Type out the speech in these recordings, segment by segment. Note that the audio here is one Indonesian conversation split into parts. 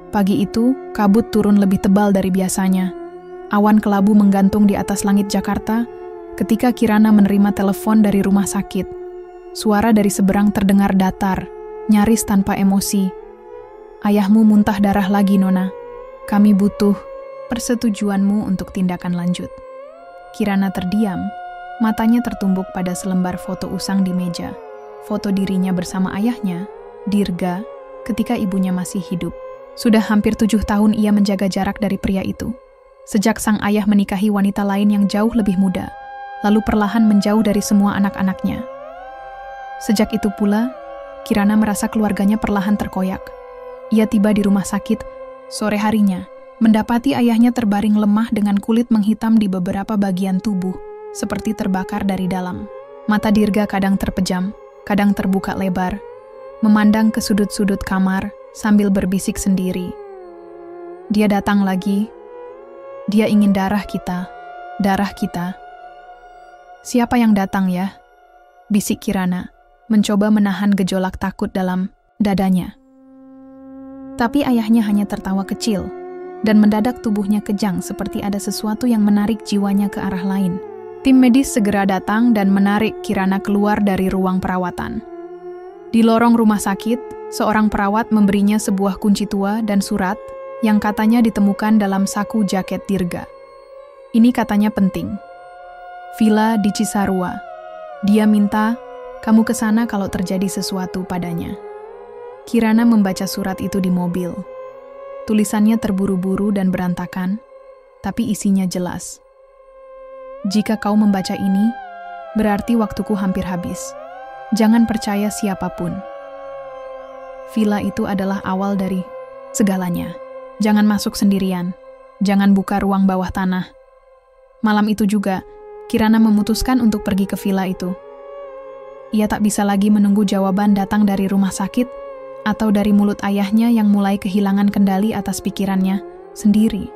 Pagi itu, kabut turun lebih tebal dari biasanya. Awan kelabu menggantung di atas langit Jakarta ketika Kirana menerima telepon dari rumah sakit. Suara dari seberang terdengar datar, nyaris tanpa emosi. "Ayahmu muntah darah lagi, Nona. Kami butuh persetujuanmu untuk tindakan lanjut." Kirana terdiam, matanya tertumbuk pada selembar foto usang di meja. Foto dirinya bersama ayahnya, Dirga, ketika ibunya masih hidup. Sudah hampir 7 tahun ia menjaga jarak dari pria itu. Sejak sang ayah menikahi wanita lain yang jauh lebih muda, lalu perlahan menjauh dari semua anak-anaknya. Sejak itu pula, Kirana merasa keluarganya perlahan terkoyak. Ia tiba di rumah sakit sore harinya, mendapati ayahnya terbaring lemah dengan kulit menghitam di beberapa bagian tubuh, seperti terbakar dari dalam. Mata Dirga kadang terpejam, kadang terbuka lebar, memandang ke sudut-sudut kamar sambil berbisik sendiri. "Dia datang lagi. Dia ingin darah kita, darah kita." "Siapa yang datang ya?" bisik Kirana, mencoba menahan gejolak takut dalam dadanya. Tapi ayahnya hanya tertawa kecil, dan mendadak tubuhnya kejang seperti ada sesuatu yang menarik jiwanya ke arah lain. Tim medis segera datang dan menarik Kirana keluar dari ruang perawatan. Di lorong rumah sakit, seorang perawat memberinya sebuah kunci tua dan surat yang katanya ditemukan dalam saku jaket Dirga. Ini katanya penting. "Villa di Cisarua. Dia minta kamu ke sana kalau terjadi sesuatu padanya." Kirana membaca surat itu di mobil. Tulisannya terburu-buru dan berantakan, tapi isinya jelas. "Jika kau membaca ini, berarti waktuku hampir habis. Jangan percaya siapapun. Villa itu adalah awal dari segalanya. Jangan masuk sendirian. Jangan buka ruang bawah tanah." Malam itu juga, Kirana memutuskan untuk pergi ke villa itu. Ia tak bisa lagi menunggu jawaban datang dari rumah sakit atau dari mulut ayahnya yang mulai kehilangan kendali atas pikirannya sendiri.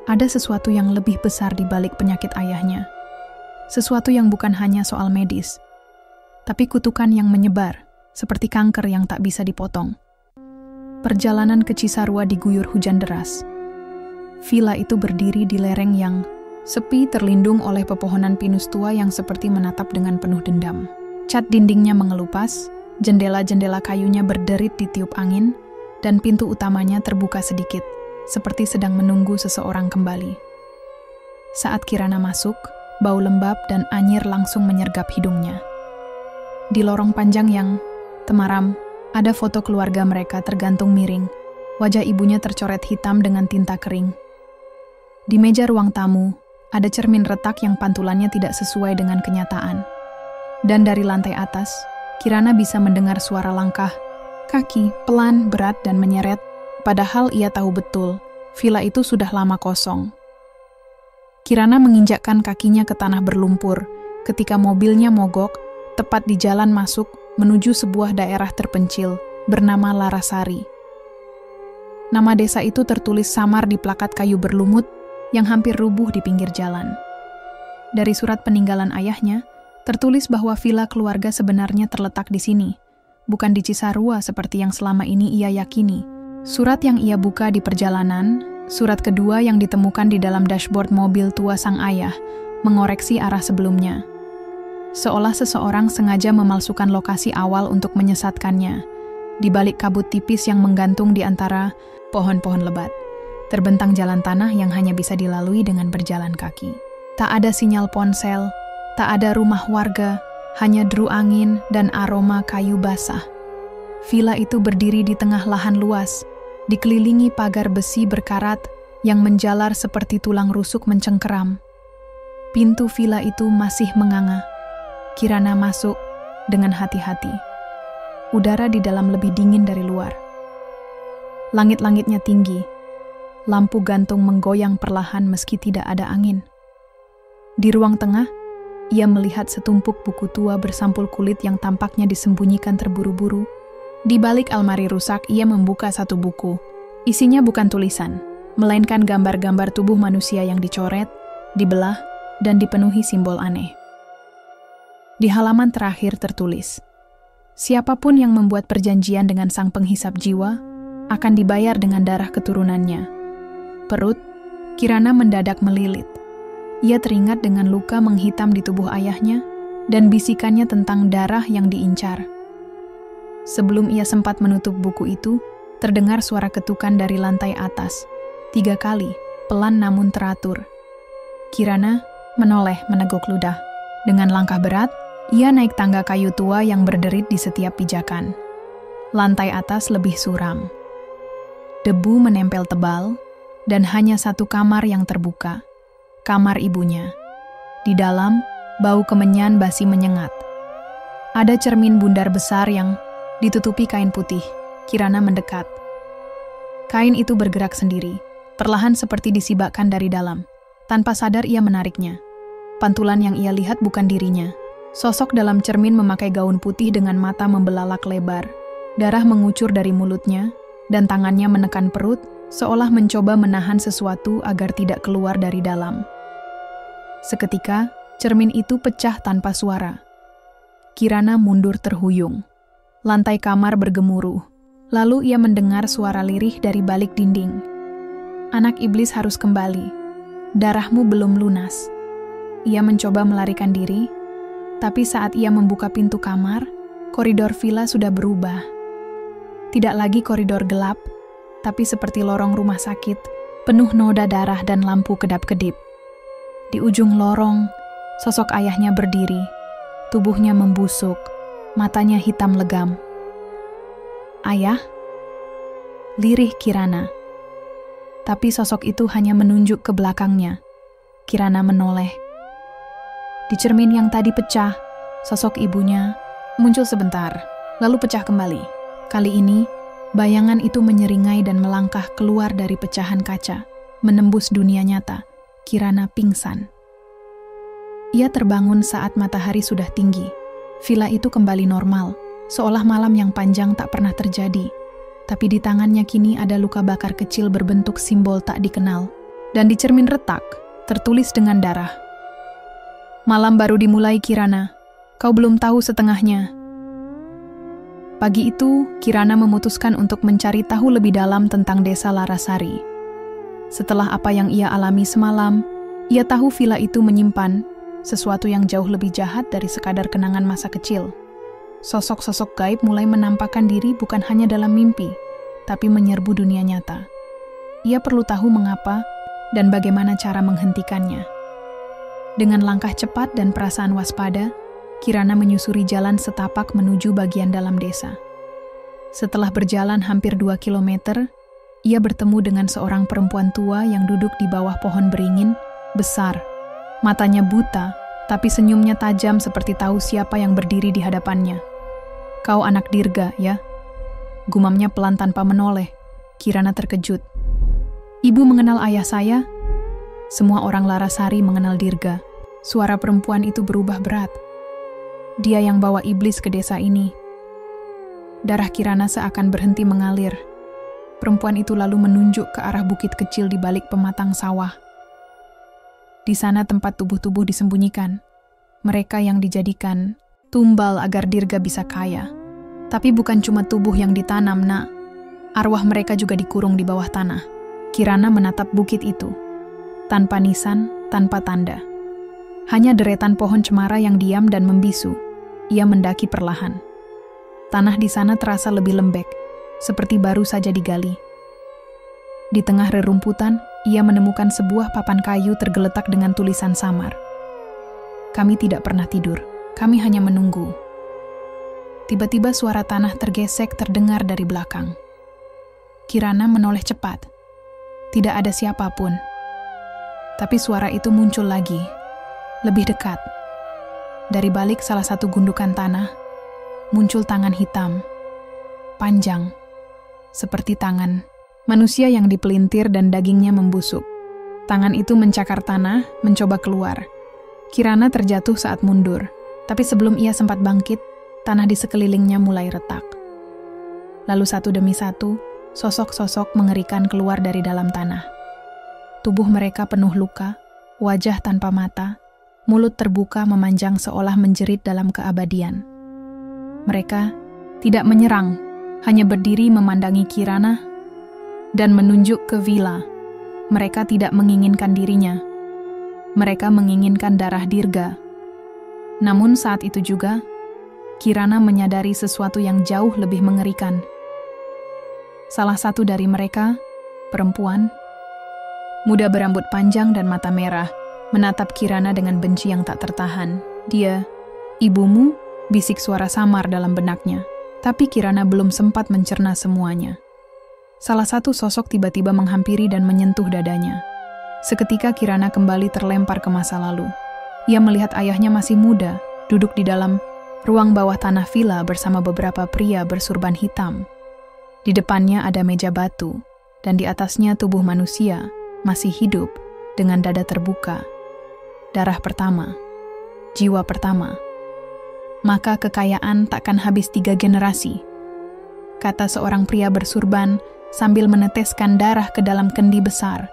Ada sesuatu yang lebih besar di balik penyakit ayahnya. Sesuatu yang bukan hanya soal medis, tapi kutukan yang menyebar, seperti kanker yang tak bisa dipotong. Perjalanan ke Cisarua diguyur hujan deras. Villa itu berdiri di lereng yang sepi, terlindung oleh pepohonan pinus tua yang seperti menatap dengan penuh dendam. Cat dindingnya mengelupas, jendela-jendela kayunya berderit ditiup angin, dan pintu utamanya terbuka sedikit, seperti sedang menunggu seseorang kembali. Saat Kirana masuk, bau lembab dan anyir langsung menyergap hidungnya. Di lorong panjang yang temaram, ada foto keluarga mereka tergantung miring. Wajah ibunya tercoret hitam dengan tinta kering. Di meja ruang tamu, ada cermin retak yang pantulannya tidak sesuai dengan kenyataan. Dan dari lantai atas, Kirana bisa mendengar suara langkah kaki pelan, berat, dan menyeret, padahal ia tahu betul, villa itu sudah lama kosong. Kirana menginjakkan kakinya ke tanah berlumpur ketika mobilnya mogok tepat di jalan masuk menuju sebuah daerah terpencil bernama Larasari. Nama desa itu tertulis samar di plakat kayu berlumut yang hampir rubuh di pinggir jalan. Dari surat peninggalan ayahnya, tertulis bahwa villa keluarga sebenarnya terletak di sini, bukan di Cisarua seperti yang selama ini ia yakini. Surat yang ia buka di perjalanan, surat kedua yang ditemukan di dalam dashboard mobil tua sang ayah, mengoreksi arah sebelumnya. Seolah seseorang sengaja memalsukan lokasi awal untuk menyesatkannya. Di balik kabut tipis yang menggantung di antara pohon-pohon lebat, terbentang jalan tanah yang hanya bisa dilalui dengan berjalan kaki. Tak ada sinyal ponsel, tak ada rumah warga, hanya deru angin dan aroma kayu basah. Villa itu berdiri di tengah lahan luas, dikelilingi pagar besi berkarat yang menjalar seperti tulang rusuk mencengkeram. Pintu villa itu masih menganga. Kirana masuk dengan hati-hati. Udara di dalam lebih dingin dari luar. Langit-langitnya tinggi. Lampu gantung menggoyang perlahan meski tidak ada angin. Di ruang tengah, ia melihat setumpuk buku tua bersampul kulit yang tampaknya disembunyikan terburu-buru. Di balik almari rusak, ia membuka satu buku. Isinya bukan tulisan, melainkan gambar-gambar tubuh manusia yang dicoret, dibelah, dan dipenuhi simbol aneh. Di halaman terakhir tertulis, "Siapapun yang membuat perjanjian dengan sang penghisap jiwa akan dibayar dengan darah keturunannya. Perut Kirana mendadak melilit. Ia teringat dengan luka menghitam di tubuh ayahnya dan bisikannya tentang darah yang diincar. Sebelum ia sempat menutup buku itu, terdengar suara ketukan dari lantai atas. 3 kali, pelan namun teratur. Kirana menoleh meneguk ludah. Dengan langkah berat, ia naik tangga kayu tua yang berderit di setiap pijakan. Lantai atas lebih suram. Debu menempel tebal, dan hanya satu kamar yang terbuka. Kamar ibunya. Di dalam, bau kemenyan basi menyengat. Ada cermin bundar besar yang ditutupi kain putih. Kirana mendekat. Kain itu bergerak sendiri, perlahan seperti disibakkan dari dalam. Tanpa sadar ia menariknya. Pantulan yang ia lihat bukan dirinya. Sosok dalam cermin memakai gaun putih dengan mata membelalak lebar. Darah mengucur dari mulutnya, dan tangannya menekan perut, seolah mencoba menahan sesuatu agar tidak keluar dari dalam. Seketika, cermin itu pecah tanpa suara. Kirana mundur terhuyung. Lantai kamar bergemuruh. Lalu ia mendengar suara lirih dari balik dinding. Anak iblis harus kembali. Darahmu belum lunas. Ia mencoba melarikan diri, tapi saat ia membuka pintu kamar, koridor villa sudah berubah. Tidak lagi koridor gelap, tapi seperti lorong rumah sakit, penuh noda darah dan lampu kedap-kedip. Di ujung lorong, sosok ayahnya berdiri, tubuhnya membusuk, matanya hitam legam. Ayah? Lirih Kirana. Tapi sosok itu hanya menunjuk ke belakangnya. Kirana menoleh. Di cermin yang tadi pecah, sosok ibunya muncul sebentar, lalu pecah kembali. Kali ini, bayangan itu menyeringai dan melangkah keluar dari pecahan kaca, menembus dunia nyata. Kirana pingsan. Ia terbangun saat matahari sudah tinggi. Villa itu kembali normal, seolah malam yang panjang tak pernah terjadi. Tapi di tangannya kini ada luka bakar kecil berbentuk simbol tak dikenal. Dan di cermin retak, tertulis dengan darah. Malam baru dimulai, Kirana. Kau belum tahu setengahnya. Pagi itu, Kirana memutuskan untuk mencari tahu lebih dalam tentang desa Larasari. Setelah apa yang ia alami semalam, ia tahu villa itu menyimpan sesuatu yang jauh lebih jahat dari sekadar kenangan masa kecil. Sosok-sosok gaib mulai menampakkan diri bukan hanya dalam mimpi, tapi menyerbu dunia nyata. Ia perlu tahu mengapa dan bagaimana cara menghentikannya. Dengan langkah cepat dan perasaan waspada, Kirana menyusuri jalan setapak menuju bagian dalam desa. Setelah berjalan hampir 2 kilometer, ia bertemu dengan seorang perempuan tua yang duduk di bawah pohon beringin, besar. Matanya buta, tapi senyumnya tajam seperti tahu siapa yang berdiri di hadapannya. Kau anak Dirga, ya? Gumamnya pelan tanpa menoleh. Kirana terkejut. Ibu mengenal ayah saya? Semua orang Larasari mengenal Dirga. Suara perempuan itu berubah berat. Dia yang bawa iblis ke desa ini. Darah Kirana seakan berhenti mengalir. Perempuan itu lalu menunjuk ke arah bukit kecil di balik pematang sawah. Di sana tempat tubuh-tubuh disembunyikan. Mereka yang dijadikan tumbal agar Dirga bisa kaya. Tapi bukan cuma tubuh yang ditanam, nak. Arwah mereka juga dikurung di bawah tanah. Kirana menatap bukit itu. Tanpa nisan, tanpa tanda. Hanya deretan pohon cemara yang diam dan membisu. Ia mendaki perlahan. Tanah di sana terasa lebih lembek, seperti baru saja digali. Di tengah rerumputan, ia menemukan sebuah papan kayu tergeletak dengan tulisan samar. Kami tidak pernah tidur, kami hanya menunggu. Tiba-tiba suara tanah tergesek terdengar dari belakang. Kirana menoleh cepat. Tidak ada siapapun. Tapi suara itu muncul lagi. Lebih dekat. Dari balik salah satu gundukan tanah, muncul tangan hitam, panjang, seperti tangan manusia yang dipelintir dan dagingnya membusuk. Tangan itu mencakar tanah, mencoba keluar. Kirana terjatuh saat mundur, tapi sebelum ia sempat bangkit, tanah di sekelilingnya mulai retak. Lalu satu demi satu, sosok-sosok mengerikan keluar dari dalam tanah. Tubuh mereka penuh luka, wajah tanpa mata, mulut terbuka memanjang seolah menjerit dalam keabadian. Mereka tidak menyerang, hanya berdiri memandangi Kirana dan menunjuk ke villa. Mereka tidak menginginkan dirinya. Mereka menginginkan darah Dirga. Namun saat itu juga, Kirana menyadari sesuatu yang jauh lebih mengerikan. Salah satu dari mereka, perempuan, muda berambut panjang dan mata merah, menatap Kirana dengan benci yang tak tertahan. Dia, "Ibumu?" bisik suara samar dalam benaknya. Tapi Kirana belum sempat mencerna semuanya. Salah satu sosok tiba-tiba menghampiri dan menyentuh dadanya. Seketika Kirana kembali terlempar ke masa lalu. Ia melihat ayahnya masih muda, duduk di dalam ruang bawah tanah villa bersama beberapa pria bersurban hitam. Di depannya ada meja batu, dan di atasnya tubuh manusia masih hidup dengan dada terbuka. Darah pertama, jiwa pertama. Maka kekayaan takkan habis 3 generasi, kata seorang pria bersurban sambil meneteskan darah ke dalam kendi besar.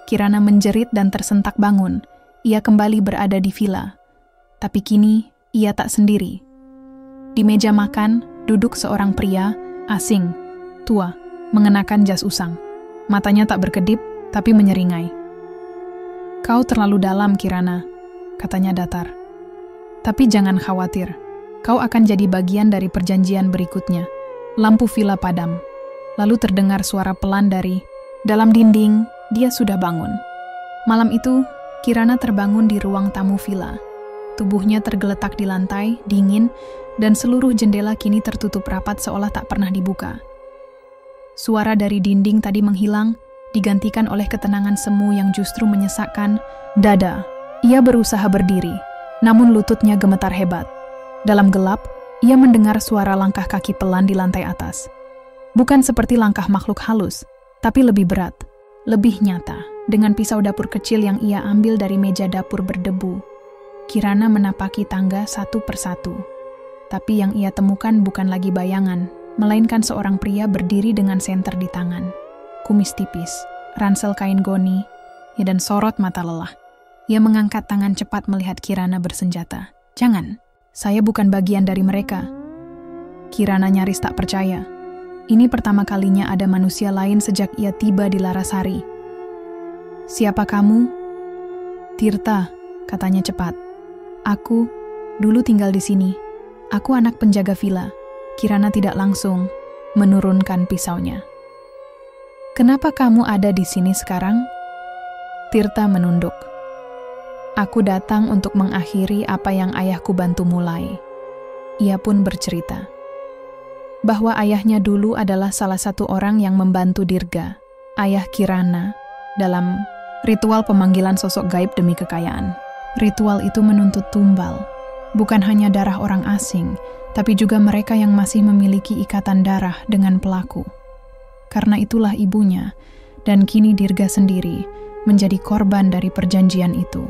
Kirana menjerit dan tersentak bangun. Ia kembali berada di villa. Tapi kini ia tak sendiri. Di meja makan duduk seorang pria asing, tua, mengenakan jas usang. Matanya tak berkedip, tapi menyeringai. "Kau terlalu dalam, Kirana," katanya datar. "Tapi jangan khawatir, kau akan jadi bagian dari perjanjian berikutnya." Lampu villa padam. Lalu terdengar suara pelan dari dalam dinding. Dia sudah bangun. Malam itu, Kirana terbangun di ruang tamu villa. Tubuhnya tergeletak di lantai, dingin, dan seluruh jendela kini tertutup rapat seolah tak pernah dibuka. Suara dari dinding tadi menghilang, digantikan oleh ketenangan semu yang justru menyesakkan dada. Ia berusaha berdiri, namun lututnya gemetar hebat. Dalam gelap, ia mendengar suara langkah kaki pelan di lantai atas. Bukan seperti langkah makhluk halus, tapi lebih berat, lebih nyata. Dengan pisau dapur kecil yang ia ambil dari meja dapur berdebu, Kirana menapaki tangga satu persatu. Tapi yang ia temukan bukan lagi bayangan, melainkan seorang pria berdiri dengan senter di tangan. Kumis tipis, ransel kain goni, dan sorot mata lelah. Ia mengangkat tangan cepat melihat Kirana bersenjata. "Jangan, saya bukan bagian dari mereka." Kirana nyaris tak percaya. Ini pertama kalinya ada manusia lain sejak ia tiba di Larasari. "Siapa kamu?" "Tirta," katanya cepat. "Aku dulu tinggal di sini. Aku anak penjaga villa." Kirana tidak langsung menurunkan pisaunya. "Kenapa kamu ada di sini sekarang?" Tirta menunduk. "Aku datang untuk mengakhiri apa yang ayahku bantu mulai." Ia pun bercerita bahwa ayahnya dulu adalah salah satu orang yang membantu Dirga, ayah Kirana, dalam ritual pemanggilan sosok gaib demi kekayaan. Ritual itu menuntut tumbal, bukan hanya darah orang asing, tapi juga mereka yang masih memiliki ikatan darah dengan pelaku. Karena itulah ibunya, dan kini Dirga sendiri, menjadi korban dari perjanjian itu.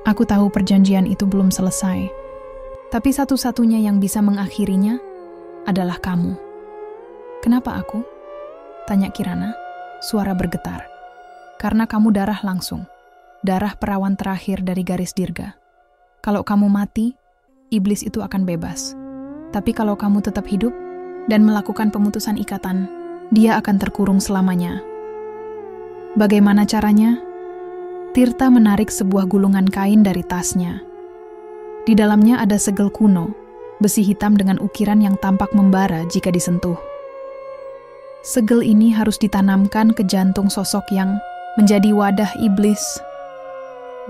Aku tahu perjanjian itu belum selesai, tapi satu-satunya yang bisa mengakhirinya adalah kamu. "Kenapa aku?" tanya Kirana, suara bergetar. "Karena kamu darah langsung, darah perawan terakhir dari garis Dirga. Kalau kamu mati, iblis itu akan bebas. Tapi kalau kamu tetap hidup dan melakukan pemutusan ikatan, dia akan terkurung selamanya." "Bagaimana caranya?" Tirta menarik sebuah gulungan kain dari tasnya. Di dalamnya ada segel kuno, besi hitam dengan ukiran yang tampak membara jika disentuh. Segel ini harus ditanamkan ke jantung sosok yang menjadi wadah iblis.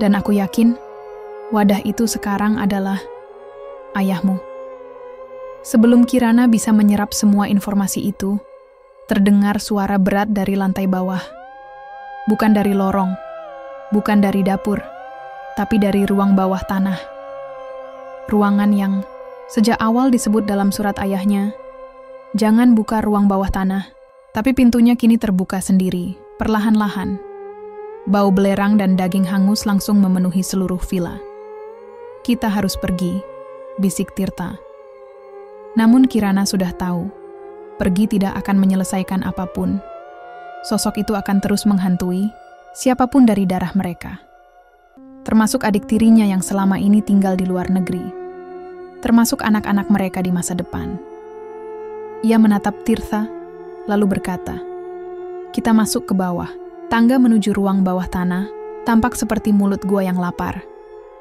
Dan aku yakin, wadah itu sekarang adalah ayahmu. Sebelum Kirana bisa menyerap semua informasi itu, terdengar suara berat dari lantai bawah. Bukan dari lorong, bukan dari dapur, tapi dari ruang bawah tanah. Ruangan yang sejak awal disebut dalam surat ayahnya, "Jangan buka ruang bawah tanah." Tapi pintunya kini terbuka sendiri, perlahan-lahan. Bau belerang dan daging hangus langsung memenuhi seluruh villa. "Kita harus pergi," bisik Tirta. Namun Kirana sudah tahu, pergi tidak akan menyelesaikan apapun. Sosok itu akan terus menghantui siapapun dari darah mereka. Termasuk adik tirinya yang selama ini tinggal di luar negeri. Termasuk anak-anak mereka di masa depan. Ia menatap Tirta, lalu berkata, Kita masuk ke bawah. Tangga menuju ruang bawah tanah tampak seperti mulut gua yang lapar.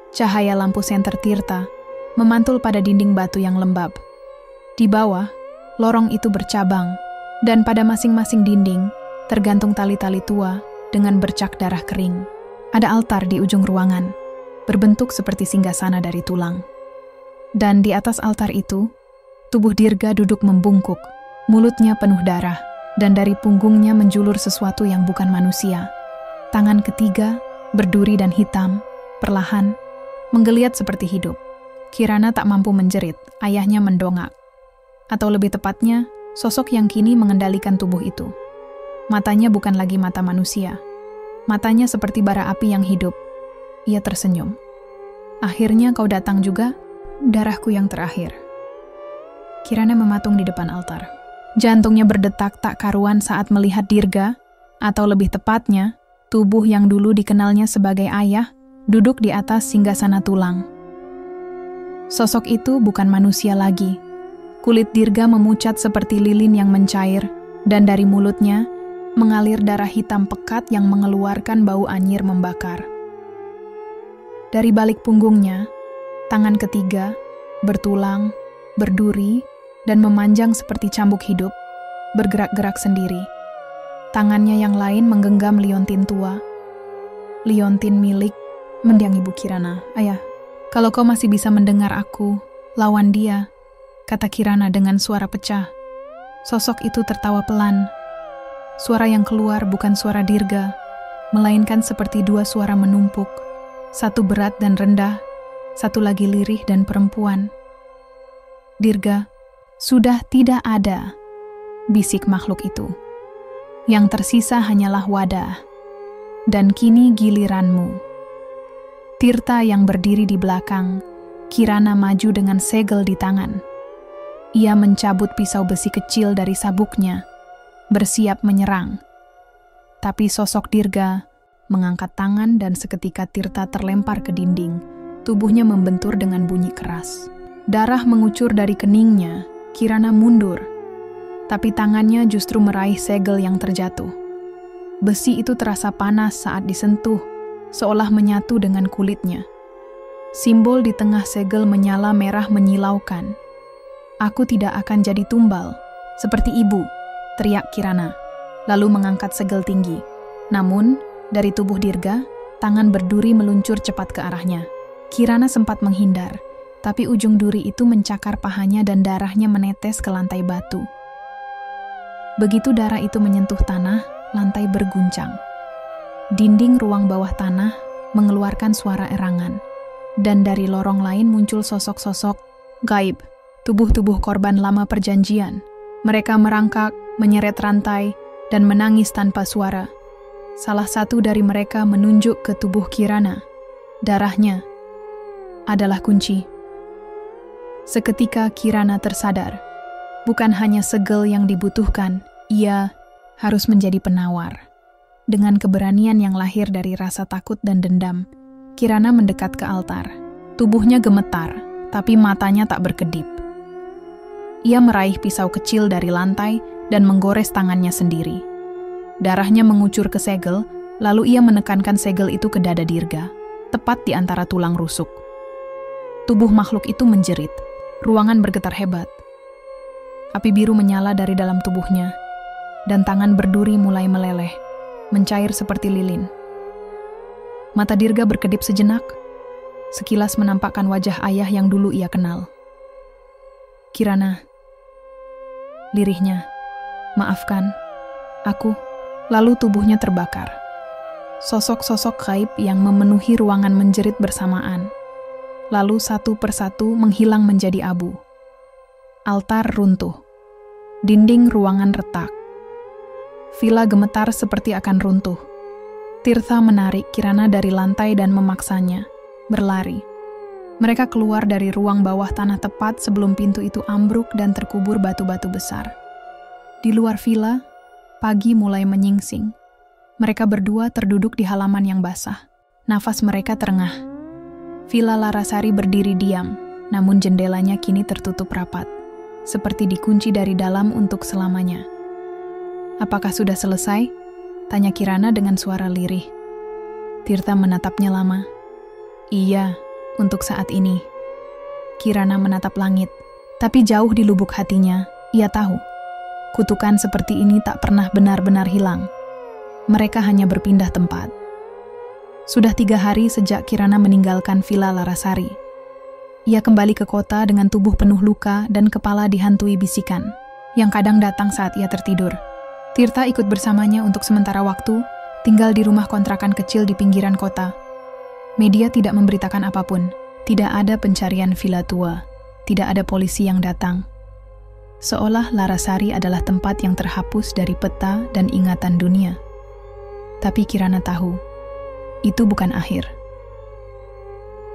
Cahaya lampu senter Tirta memantul pada dinding batu yang lembab. Di bawah, lorong itu bercabang, dan pada masing-masing dinding tergantung tali-tali tua dengan bercak darah kering. Ada altar di ujung ruangan, berbentuk seperti singgasana dari tulang. Dan di atas altar itu, tubuh Dirga duduk membungkuk, mulutnya penuh darah, dan dari punggungnya menjulur sesuatu yang bukan manusia. Tangan ketiga, berduri dan hitam, perlahan, menggeliat seperti hidup. Kirana tak mampu menjerit, ayahnya mendongak. Atau lebih tepatnya, sosok yang kini mengendalikan tubuh itu. Matanya bukan lagi mata manusia. Matanya seperti bara api yang hidup. Ia tersenyum. Akhirnya kau datang juga, darahku yang terakhir. Kirana mematung di depan altar. Jantungnya berdetak tak karuan saat melihat Dirga, atau lebih tepatnya, tubuh yang dulu dikenalnya sebagai ayah, duduk di atas singgasana tulang. Sosok itu bukan manusia lagi. Kulit Dirga memucat seperti lilin yang mencair, dan dari mulutnya mengalir darah hitam pekat yang mengeluarkan bau anyir membakar. Dari balik punggungnya, tangan ketiga, bertulang, berduri, dan memanjang seperti cambuk hidup, bergerak-gerak sendiri. Tangannya yang lain menggenggam liontin tua. Liontin milik mendiang Ibu Kirana. Ayah, kalau kau masih bisa mendengar aku, lawan dia, kata Kirana dengan suara pecah. Sosok itu tertawa pelan. Suara yang keluar bukan suara Dirga, melainkan seperti dua suara menumpuk. Satu berat dan rendah, satu lagi lirih dan perempuan. Dirga, sudah tidak ada, bisik makhluk itu. Yang tersisa hanyalah wadah. Dan kini giliranmu. Tirta yang berdiri di belakang, Kirana maju dengan segel di tangan. Ia mencabut pisau besi kecil dari sabuknya, bersiap menyerang. Tapi sosok Dirga mengangkat tangan dan seketika Tirta terlempar ke dinding. Tubuhnya membentur dengan bunyi keras. Darah mengucur dari keningnya. Kirana mundur. Tapi tangannya justru meraih segel yang terjatuh. Besi itu terasa panas saat disentuh, seolah menyatu dengan kulitnya. Simbol di tengah segel menyala merah menyilaukan. Aku tidak akan jadi tumbal, seperti ibu, teriak Kirana, lalu mengangkat segel tinggi. Namun, dari tubuh Dirga, tangan berduri meluncur cepat ke arahnya. Kirana sempat menghindar, tapi ujung duri itu mencakar pahanya dan darahnya menetes ke lantai batu. Begitu darah itu menyentuh tanah, lantai berguncang. Dinding ruang bawah tanah mengeluarkan suara erangan, dan dari lorong lain muncul sosok-sosok gaib, tubuh-tubuh korban lama perjanjian. Mereka merangkak, menyeret rantai, dan menangis tanpa suara. Salah satu dari mereka menunjuk ke tubuh Kirana. Darahnya adalah kunci. Seketika Kirana tersadar. Bukan hanya segel yang dibutuhkan, ia harus menjadi penawar. Dengan keberanian yang lahir dari rasa takut dan dendam, Kirana mendekat ke altar. Tubuhnya gemetar, tapi matanya tak berkedip. Ia meraih pisau kecil dari lantai dan menggores tangannya sendiri. Darahnya mengucur ke segel, lalu ia menekankan segel itu ke dada Dirga, tepat di antara tulang rusuk. Tubuh makhluk itu menjerit. Ruangan bergetar hebat. Api biru menyala dari dalam tubuhnya, dan tangan berduri mulai meleleh, mencair seperti lilin. Mata Dirga berkedip sejenak, sekilas menampakkan wajah ayah yang dulu ia kenal. Kirana, lirihnya, maafkan, aku. Lalu tubuhnya terbakar. Sosok-sosok gaib yang memenuhi ruangan menjerit bersamaan. Lalu satu persatu menghilang menjadi abu. Altar runtuh. Dinding ruangan retak. Villa gemetar seperti akan runtuh. Tirta menarik Kirana dari lantai dan memaksanya berlari. Mereka keluar dari ruang bawah tanah tepat sebelum pintu itu ambruk dan terkubur batu-batu besar. Di luar villa, pagi mulai menyingsing. Mereka berdua terduduk di halaman yang basah. Nafas mereka terengah. Villa Larasari berdiri diam, namun jendelanya kini tertutup rapat, seperti dikunci dari dalam untuk selamanya. Apakah sudah selesai? Tanya Kirana dengan suara lirih. Tirta menatapnya lama. Iya, untuk saat ini. Kirana menatap langit, tapi jauh di lubuk hatinya, ia tahu. Kutukan seperti ini tak pernah benar-benar hilang. Mereka hanya berpindah tempat. Sudah 3 hari sejak Kirana meninggalkan Villa Larasari. Ia kembali ke kota dengan tubuh penuh luka dan kepala dihantui bisikan, yang kadang datang saat ia tertidur. Tirta ikut bersamanya untuk sementara waktu, tinggal di rumah kontrakan kecil di pinggiran kota. Media tidak memberitakan apapun, tidak ada pencarian villa tua, tidak ada polisi yang datang. Seolah Larasari adalah tempat yang terhapus dari peta dan ingatan dunia. Tapi Kirana tahu, itu bukan akhir.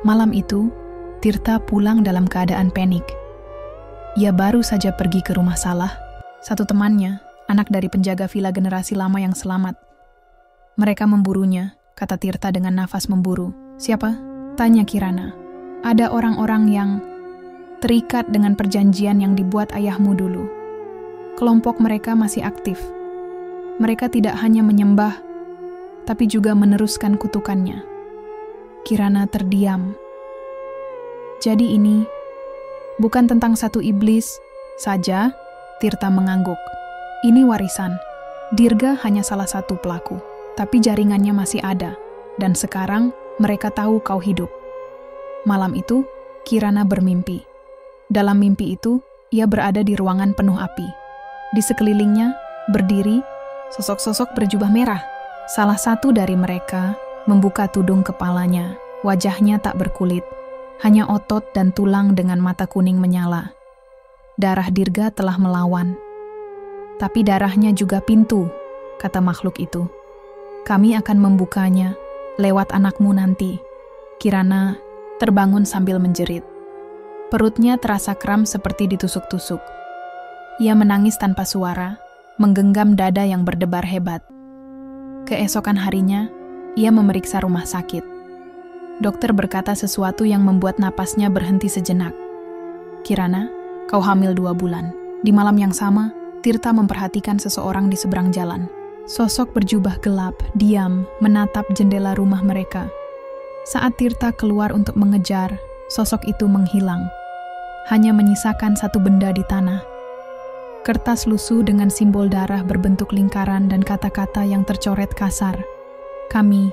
Malam itu, Tirta pulang dalam keadaan panik. Ia baru saja pergi ke rumah Salah, satu temannya, anak dari penjaga villa generasi lama yang selamat. Mereka memburunya, kata Tirta dengan nafas memburu. Siapa? Tanya Kirana. Ada orang-orang yang terikat dengan perjanjian yang dibuat ayahmu dulu. Kelompok mereka masih aktif. Mereka tidak hanya menyembah, tapi juga meneruskan kutukannya. Kirana terdiam. Jadi ini bukan tentang satu iblis saja, Tirta mengangguk. Ini warisan. Dirga hanya salah satu pelaku, tapi jaringannya masih ada, dan sekarang mereka tahu kau hidup. Malam itu, Kirana bermimpi. Dalam mimpi itu, ia berada di ruangan penuh api. Di sekelilingnya, berdiri sosok-sosok berjubah merah. Salah satu dari mereka membuka tudung kepalanya. Wajahnya tak berkulit, hanya otot dan tulang dengan mata kuning menyala. Darah Dirga telah melawan. Tapi darahnya juga pintu, kata makhluk itu. Kami akan membukanya lewat anakmu nanti. Kirana terbangun sambil menjerit. Perutnya terasa kram seperti ditusuk-tusuk. Ia menangis tanpa suara, menggenggam dada yang berdebar hebat. Keesokan harinya, ia memeriksa rumah sakit. Dokter berkata sesuatu yang membuat napasnya berhenti sejenak. Kirana, kau hamil 2 bulan. Di malam yang sama, Tirta memperhatikan seseorang di seberang jalan. Sosok berjubah gelap, diam, menatap jendela rumah mereka. Saat Tirta keluar untuk mengejar, sosok itu menghilang. Hanya menyisakan satu benda di tanah. Kertas lusuh dengan simbol darah berbentuk lingkaran dan kata-kata yang tercoret kasar. Kami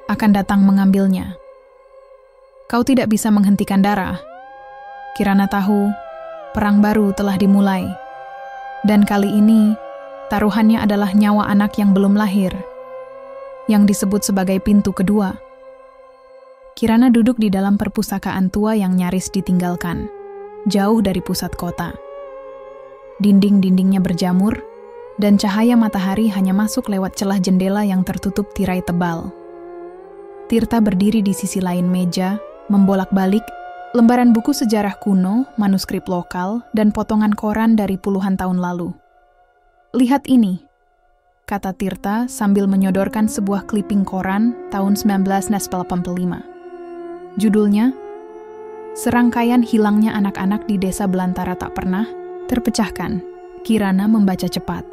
akan datang mengambilnya. Kau tidak bisa menghentikan darah. Kirana tahu, perang baru telah dimulai. Dan kali ini, taruhannya adalah nyawa anak yang belum lahir, yang disebut sebagai pintu kedua. Kirana duduk di dalam perpustakaan tua yang nyaris ditinggalkan, jauh dari pusat kota. Dinding-dindingnya berjamur, dan cahaya matahari hanya masuk lewat celah jendela yang tertutup tirai tebal. Tirta berdiri di sisi lain meja, membolak-balik lembaran buku sejarah kuno, manuskrip lokal, dan potongan koran dari puluhan tahun lalu. Lihat ini, kata Tirta sambil menyodorkan sebuah kliping koran tahun 1985. Judulnya, Serangkaian Hilangnya Anak-anak di Desa Belantara Tak Pernah Terpecahkan. Kirana membaca cepat.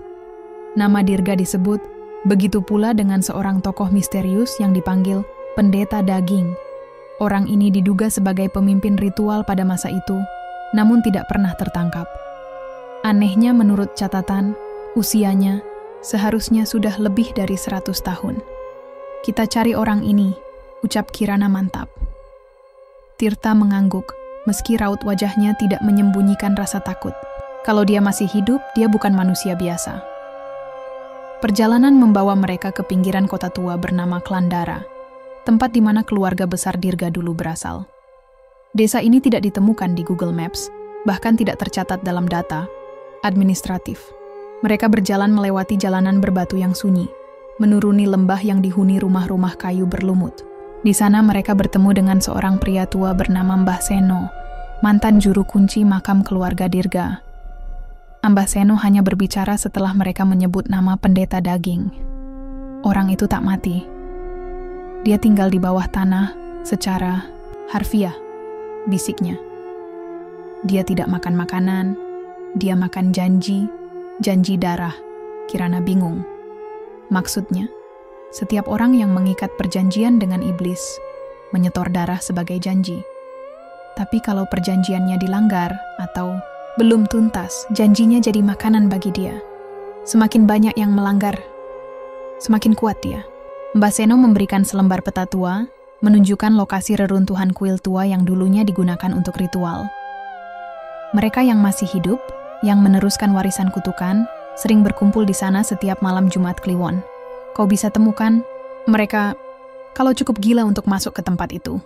Nama Dirga disebut, begitu pula dengan seorang tokoh misterius yang dipanggil Pendeta Daging. Orang ini diduga sebagai pemimpin ritual pada masa itu, namun tidak pernah tertangkap. Anehnya menurut catatan, usianya seharusnya sudah lebih dari 100 tahun. Kita cari orang ini, ucap Kirana mantap. Tirta mengangguk, meski raut wajahnya tidak menyembunyikan rasa takut. Kalau dia masih hidup, dia bukan manusia biasa. Perjalanan membawa mereka ke pinggiran kota tua bernama Klandara, tempat di mana keluarga besar Dirga dulu berasal. Desa ini tidak ditemukan di Google Maps, bahkan tidak tercatat dalam data administratif. Mereka berjalan melewati jalanan berbatu yang sunyi, menuruni lembah yang dihuni rumah-rumah kayu berlumut. Di sana mereka bertemu dengan seorang pria tua bernama Mbah Seno, mantan juru kunci makam keluarga Dirga. Mbah Seno hanya berbicara setelah mereka menyebut nama Pendeta Daging. Orang itu tak mati. Dia tinggal di bawah tanah secara harfiah, bisiknya. Dia tidak makan makanan, dia makan janji darah. Kirana bingung. Maksudnya, setiap orang yang mengikat perjanjian dengan iblis menyetor darah sebagai janji. Tapi kalau perjanjiannya dilanggar atau belum tuntas, janjinya jadi makanan bagi dia. Semakin banyak yang melanggar, semakin kuat dia. Mbak Seno memberikan selembar peta tua, menunjukkan lokasi reruntuhan kuil tua yang dulunya digunakan untuk ritual. Mereka yang masih hidup, yang meneruskan warisan kutukan, sering berkumpul di sana setiap malam Jumat Kliwon. Kau bisa temukan mereka kalau cukup gila untuk masuk ke tempat itu.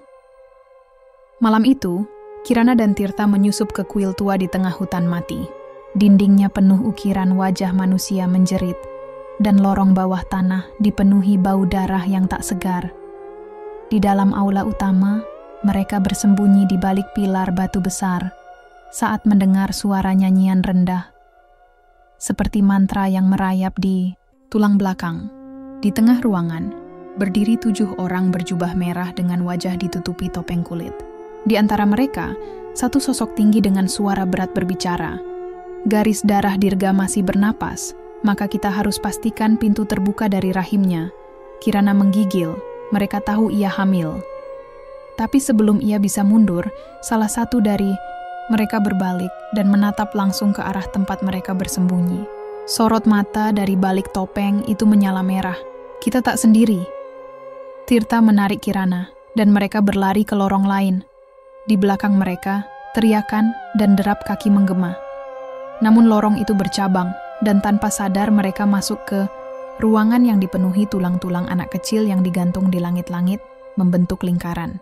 Malam itu, Kirana dan Tirta menyusup ke kuil tua di tengah hutan mati. Dindingnya penuh ukiran wajah manusia menjerit, dan lorong bawah tanah dipenuhi bau darah yang tak segar. Di dalam aula utama, mereka bersembunyi di balik pilar batu besar saat mendengar suara nyanyian rendah, seperti mantra yang merayap di tulang belakang. Di tengah ruangan, berdiri 7 orang berjubah merah dengan wajah ditutupi topeng kulit. Di antara mereka, satu sosok tinggi dengan suara berat berbicara. Garis darah Dirga masih bernapas, maka kita harus pastikan pintu terbuka dari rahimnya. Kirana menggigil, mereka tahu ia hamil. Tapi sebelum ia bisa mundur, salah satu dari mereka berbalik dan menatap langsung ke arah tempat mereka bersembunyi. Sorot mata dari balik topeng itu menyala merah. Kita tak sendiri. Tirta menarik Kirana, dan mereka berlari ke lorong lain. Di belakang mereka, teriakan dan derap kaki menggema. Namun lorong itu bercabang, dan tanpa sadar mereka masuk ke ruangan yang dipenuhi tulang-tulang anak kecil yang digantung di langit-langit, membentuk lingkaran.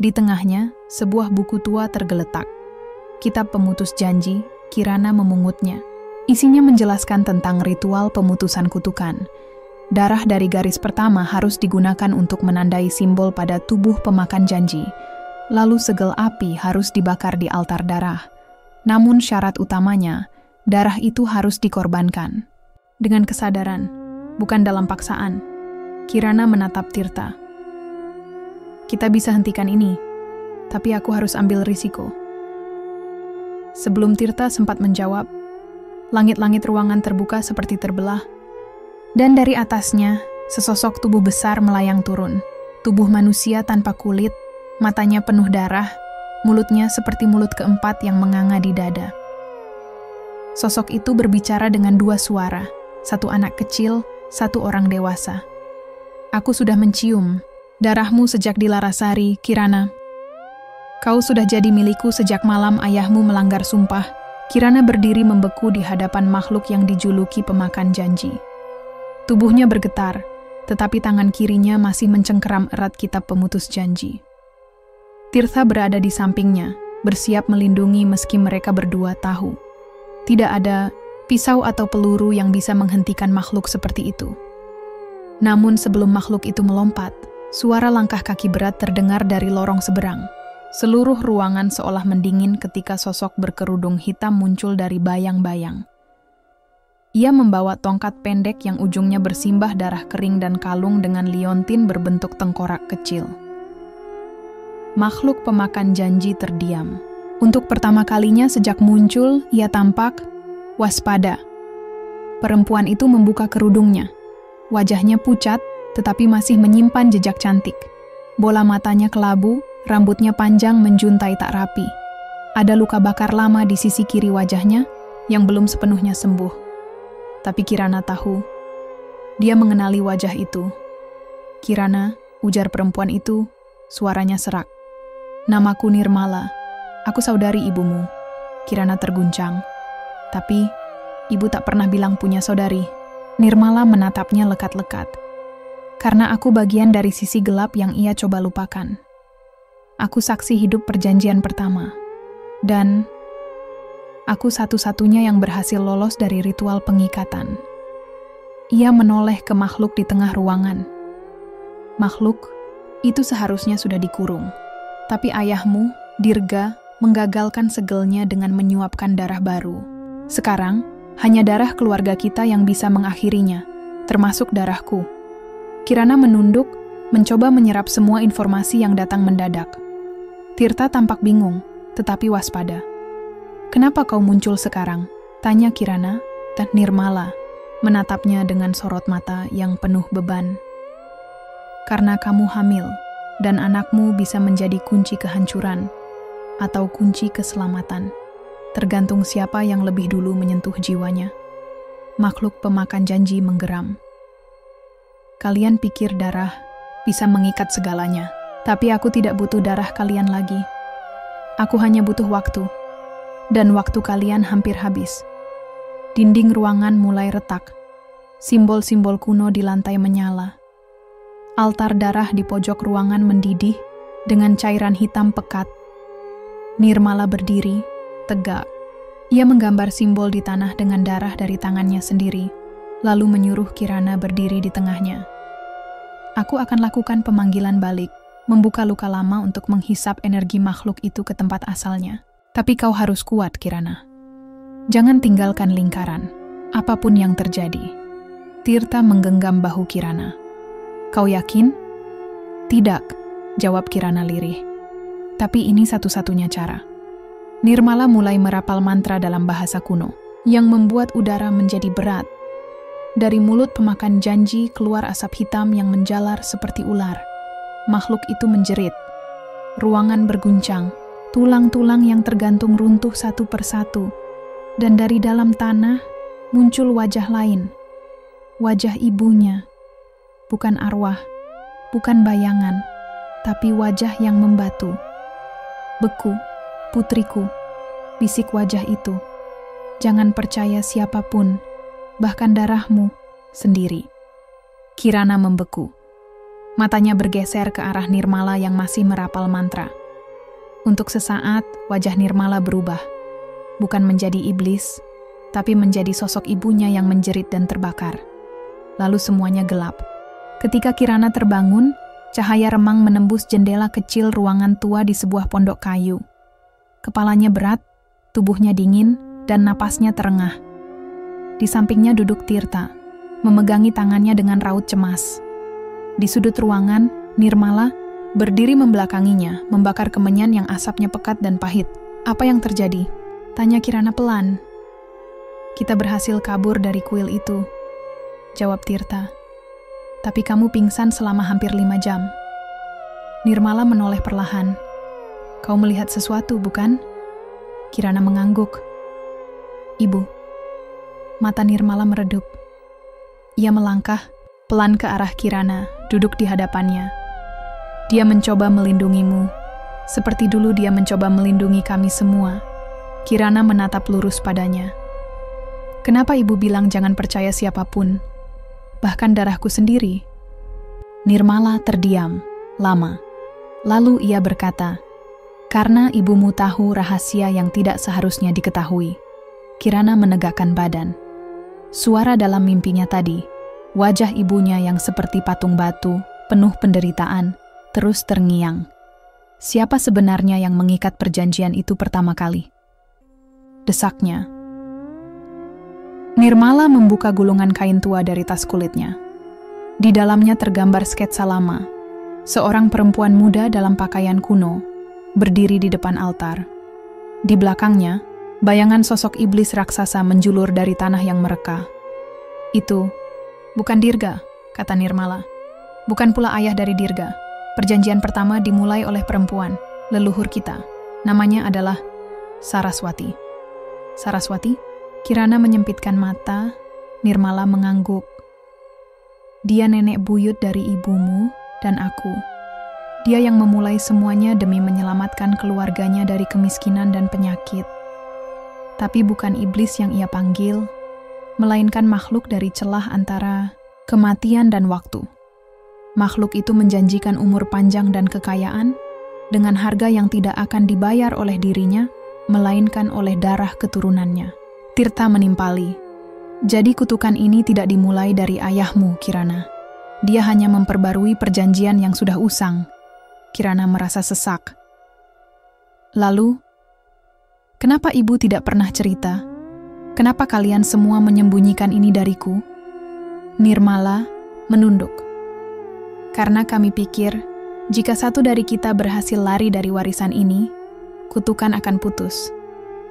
Di tengahnya, sebuah buku tua tergeletak. Kitab pemutus janji, Kirana memungutnya. Isinya menjelaskan tentang ritual pemutusan kutukan. Darah dari garis pertama harus digunakan untuk menandai simbol pada tubuh pemakan janji. Lalu segel api harus dibakar di altar darah. Namun syarat utamanya, darah itu harus dikorbankan. Dengan kesadaran, bukan dalam paksaan, Kirana menatap Tirta. Kita bisa hentikan ini, tapi aku harus ambil risiko. Sebelum Tirta sempat menjawab, langit-langit ruangan terbuka seperti terbelah. Dan dari atasnya, sesosok tubuh besar melayang turun. Tubuh manusia tanpa kulit, matanya penuh darah, mulutnya seperti mulut keempat yang menganga di dada. Sosok itu berbicara dengan 2 suara, satu anak kecil, satu orang dewasa. Aku sudah mencium darahmu sejak di Larasari, Kirana. Kau sudah jadi milikku sejak malam ayahmu melanggar sumpah. Kirana berdiri membeku di hadapan makhluk yang dijuluki pemakan janji. Tubuhnya bergetar, tetapi tangan kirinya masih mencengkeram erat kitab pemutus janji. Tirta berada di sampingnya, bersiap melindungi meski mereka berdua tahu. Tidak ada pisau atau peluru yang bisa menghentikan makhluk seperti itu. Namun sebelum makhluk itu melompat, suara langkah kaki berat terdengar dari lorong seberang. Seluruh ruangan seolah mendingin ketika sosok berkerudung hitam muncul dari bayang-bayang. Ia membawa tongkat pendek yang ujungnya bersimbah darah kering dan kalung dengan liontin berbentuk tengkorak kecil. Makhluk pemakan janji terdiam. Untuk pertama kalinya sejak muncul, ia tampak waspada. Perempuan itu membuka kerudungnya. Wajahnya pucat, tetapi masih menyimpan jejak cantik. Bola matanya kelabu, rambutnya panjang menjuntai tak rapi. Ada luka bakar lama di sisi kiri wajahnya yang belum sepenuhnya sembuh. Tapi Kirana tahu, dia mengenali wajah itu. Kirana, ujar perempuan itu, suaranya serak. Namaku Nirmala, aku saudari ibumu. Kirana terguncang. Tapi, ibu tak pernah bilang punya saudari. Nirmala menatapnya lekat-lekat. Karena aku bagian dari sisi gelap yang ia coba lupakan. Aku saksi hidup perjanjian pertama. Dan aku satu-satunya yang berhasil lolos dari ritual pengikatan. Ia menoleh ke makhluk di tengah ruangan. Makhluk itu seharusnya sudah dikurung. Tapi ayahmu, Dirga, menggagalkan segelnya dengan menyuapkan darah baru. Sekarang, hanya darah keluarga kita yang bisa mengakhirinya, termasuk darahku. Kirana menunduk, mencoba menyerap semua informasi yang datang mendadak. Tirta tampak bingung, tetapi waspada. Kenapa kau muncul sekarang? Tanya Kirana, dan Nirmala. menatapnya dengan sorot mata yang penuh beban. Karena kamu hamil, dan anakmu bisa menjadi kunci kehancuran atau kunci keselamatan, tergantung siapa yang lebih dulu menyentuh jiwanya. Makhluk pemakan janji menggeram. Kalian pikir darah bisa mengikat segalanya, tapi aku tidak butuh darah kalian lagi. Aku hanya butuh waktu, dan waktu kalian hampir habis. Dinding ruangan mulai retak, simbol-simbol kuno di lantai menyala. Altar darah di pojok ruangan mendidih dengan cairan hitam pekat. Nirmala berdiri, tegak. Ia menggambar simbol di tanah dengan darah dari tangannya sendiri, lalu menyuruh Kirana berdiri di tengahnya. Aku akan lakukan pemanggilan balik, membuka luka lama untuk menghisap energi makhluk itu ke tempat asalnya. Tapi kau harus kuat, Kirana. Jangan tinggalkan lingkaran, apapun yang terjadi. Tirta menggenggam bahu Kirana. Kau yakin? Tidak, jawab Kirana lirih. Tapi ini satu-satunya cara. Nirmala mulai merapal mantra dalam bahasa kuno, yang membuat udara menjadi berat. Dari mulut pemakan janji keluar asap hitam yang menjalar seperti ular. Makhluk itu menjerit. Ruangan berguncang, tulang-tulang yang tergantung runtuh satu persatu. Dan dari dalam tanah muncul wajah lain. Wajah ibunya. Bukan arwah, bukan bayangan, tapi wajah yang membatu. Beku, putriku, bisik wajah itu. Jangan percaya siapapun, bahkan darahmu sendiri. Kirana membeku. Matanya bergeser ke arah Nirmala yang masih merapal mantra. Untuk sesaat, wajah Nirmala berubah. Bukan menjadi iblis, tapi menjadi sosok ibunya yang menjerit dan terbakar. Lalu semuanya gelap. Ketika Kirana terbangun, cahaya remang menembus jendela kecil ruangan tua di sebuah pondok kayu. Kepalanya berat, tubuhnya dingin, dan napasnya terengah. Di sampingnya duduk Tirta, memegangi tangannya dengan raut cemas. Di sudut ruangan, Nirmala berdiri membelakanginya, membakar kemenyan yang asapnya pekat dan pahit. Apa yang terjadi? Tanya Kirana pelan. Kita berhasil kabur dari kuil itu, jawab Tirta. Tapi kamu pingsan selama hampir 5 jam. Nirmala menoleh perlahan. Kau melihat sesuatu, bukan? Kirana mengangguk. Ibu. Mata Nirmala meredup. Ia melangkah pelan ke arah Kirana, duduk di hadapannya. Dia mencoba melindungimu, seperti dulu dia mencoba melindungi kami semua. Kirana menatap lurus padanya. Kenapa ibu bilang jangan percaya siapapun? Bahkan darahku sendiri. Nirmala terdiam, lama. Lalu ia berkata, karena ibumu tahu rahasia yang tidak seharusnya diketahui. Kirana menegakkan badan. Suara dalam mimpinya tadi, wajah ibunya yang seperti patung batu, penuh penderitaan, terus terngiang. Siapa sebenarnya yang mengikat perjanjian itu pertama kali? Desaknya. Nirmala membuka gulungan kain tua dari tas kulitnya. Di dalamnya tergambar sketsa lama. Seorang perempuan muda dalam pakaian kuno, berdiri di depan altar. Di belakangnya, bayangan sosok iblis raksasa menjulur dari tanah yang mereka. Itu, bukan Dirga, kata Nirmala. Bukan pula ayah dari Dirga. Perjanjian pertama dimulai oleh perempuan, leluhur kita. Namanya adalah Saraswati. Saraswati? Kirana menyempitkan mata, Nirmala mengangguk. Dia nenek buyut dari ibumu dan aku. Dia yang memulai semuanya demi menyelamatkan keluarganya dari kemiskinan dan penyakit. Tapi bukan iblis yang ia panggil, melainkan makhluk dari celah antara kematian dan waktu. Makhluk itu menjanjikan umur panjang dan kekayaan dengan harga yang tidak akan dibayar oleh dirinya, melainkan oleh darah keturunannya. Tirta menimpali. Jadi kutukan ini tidak dimulai dari ayahmu, Kirana. Dia hanya memperbarui perjanjian yang sudah usang. Kirana merasa sesak. Lalu, kenapa ibu tidak pernah cerita? Kenapa kalian semua menyembunyikan ini dariku? Nirmala menunduk. Karena kami pikir, jika satu dari kita berhasil lari dari warisan ini, kutukan akan putus.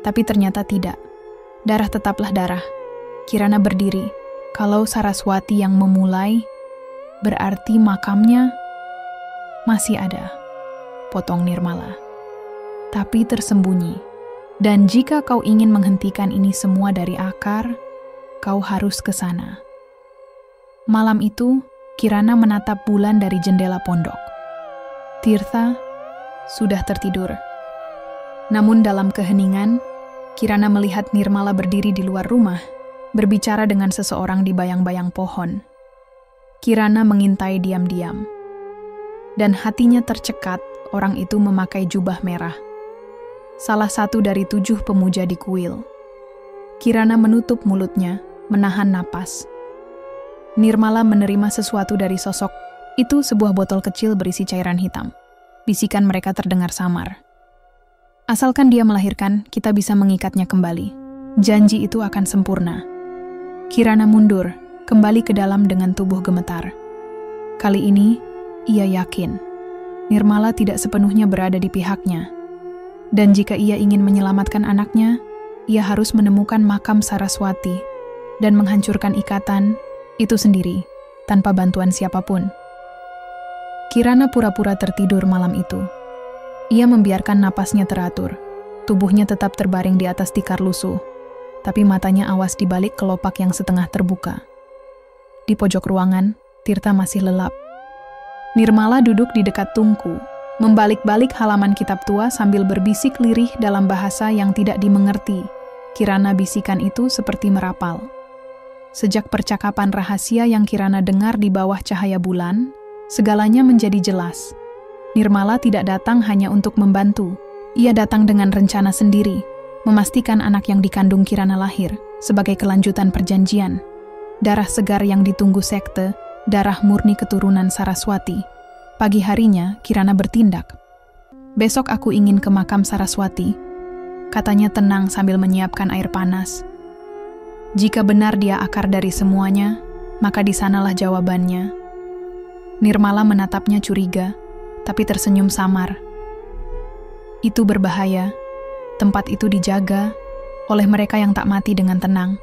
Tapi ternyata tidak. Darah tetaplah darah. Kirana berdiri, Kalau Saraswati yang memulai, berarti makamnya masih ada, potong Nirmala. Tapi tersembunyi. Dan jika kau ingin menghentikan ini semua dari akar, kau harus ke sana. Malam itu, Kirana menatap bulan dari jendela pondok. Tirtha sudah tertidur. Namun dalam keheningan, Kirana melihat Nirmala berdiri di luar rumah, berbicara dengan seseorang di bayang-bayang pohon. Kirana mengintai diam-diam. Dan hatinya tercekat, orang itu memakai jubah merah. Salah satu dari 7 pemuja di kuil. Kirana menutup mulutnya, menahan napas. Nirmala menerima sesuatu dari sosok itu, sebuah botol kecil berisi cairan hitam. Bisikan mereka terdengar samar. Asalkan dia melahirkan, kita bisa mengikatnya kembali. Janji itu akan sempurna. Kirana mundur, kembali ke dalam dengan tubuh gemetar. Kali ini, ia yakin Nirmala tidak sepenuhnya berada di pihaknya. Dan jika ia ingin menyelamatkan anaknya, ia harus menemukan makam Saraswati dan menghancurkan ikatan itu sendiri, tanpa bantuan siapapun. Kirana pura-pura tertidur malam itu. Ia membiarkan napasnya teratur. Tubuhnya tetap terbaring di atas tikar lusuh, tapi matanya awas di balik kelopak yang setengah terbuka. Di pojok ruangan, Tirtha masih lelap. Nirmala duduk di dekat tungku, membalik-balik halaman kitab tua sambil berbisik lirih dalam bahasa yang tidak dimengerti. Kirana bisikan itu seperti merapal. Sejak percakapan rahasia yang Kirana dengar di bawah cahaya bulan, segalanya menjadi jelas. Nirmala tidak datang hanya untuk membantu. Ia datang dengan rencana sendiri, memastikan anak yang dikandung Kirana lahir sebagai kelanjutan perjanjian. Darah segar yang ditunggu sekte, darah murni keturunan Saraswati. Pagi harinya, Kirana bertindak. Besok aku ingin ke makam Saraswati, katanya tenang sambil menyiapkan air panas. Jika benar dia akar dari semuanya, maka di sanalah jawabannya. Nirmala menatapnya curiga, tapi tersenyum samar. Itu berbahaya. Tempat itu dijaga oleh mereka yang tak mati dengan tenang.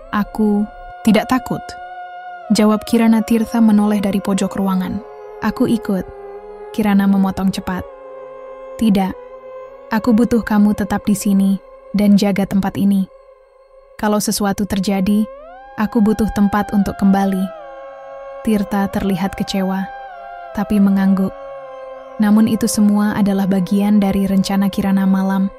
Aku tidak takut, jawab Kirana. Tirtha menoleh dari pojok ruangan. Aku ikut. Kirana memotong cepat. Tidak, aku butuh kamu tetap di sini dan jaga tempat ini. Kalau sesuatu terjadi, aku butuh tempat untuk kembali. Tirtha terlihat kecewa, tapi mengangguk. Namun itu semua adalah bagian dari rencana Kirana malam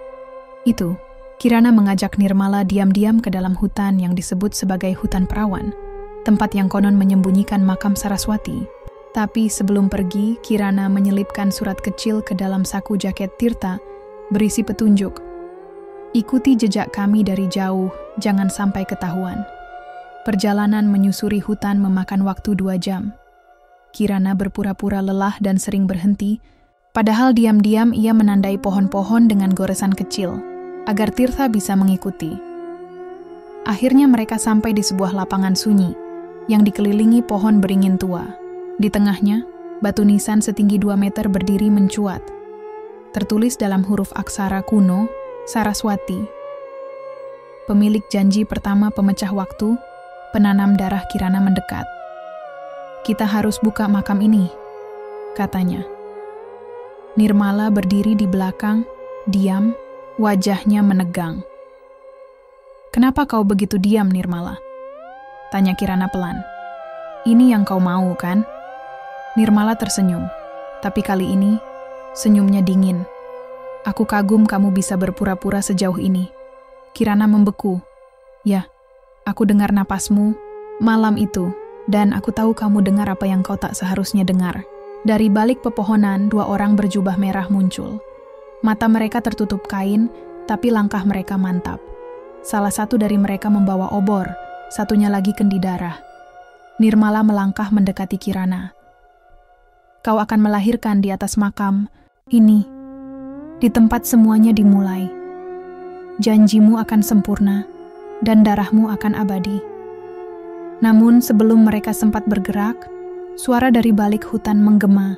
itu. Kirana mengajak Nirmala diam-diam ke dalam hutan yang disebut sebagai hutan perawan, tempat yang konon menyembunyikan makam Saraswati. Tapi sebelum pergi, Kirana menyelipkan surat kecil ke dalam saku jaket Tirtha, berisi petunjuk. Ikuti jejak kami dari jauh, jangan sampai ketahuan. Perjalanan menyusuri hutan memakan waktu 2 jam. Kirana berpura-pura lelah dan sering berhenti, padahal diam-diam ia menandai pohon-pohon dengan goresan kecil, agar Tirtha bisa mengikuti. Akhirnya mereka sampai di sebuah lapangan sunyi, yang dikelilingi pohon beringin tua. Di tengahnya, batu nisan setinggi 2 meter berdiri mencuat. Tertulis dalam huruf aksara kuno, Saraswati. Pemilik janji pertama pemecah waktu, penanam darah Kirana mendekat. Kita harus buka makam ini, katanya. Nirmala berdiri di belakang, diam, wajahnya menegang. Kenapa kau begitu diam, Nirmala? Tanya Kirana pelan. Ini yang kau mau, kan? Nirmala tersenyum, tapi kali ini senyumnya dingin. Aku kagum kamu bisa berpura-pura sejauh ini. Kirana membeku. Ya, aku dengar napasmu malam itu, dan aku tahu kamu dengar apa yang kau tak seharusnya dengar. Dari balik pepohonan, 2 orang berjubah merah muncul. Mata mereka tertutup kain, tapi langkah mereka mantap. Salah satu dari mereka membawa obor, satunya lagi kendi darah. Nirmala melangkah mendekati Kirana. Kau akan melahirkan di atas makam ini, di tempat semuanya dimulai. Janjimu akan sempurna, dan darahmu akan abadi. Namun sebelum mereka sempat bergerak, suara dari balik hutan menggema.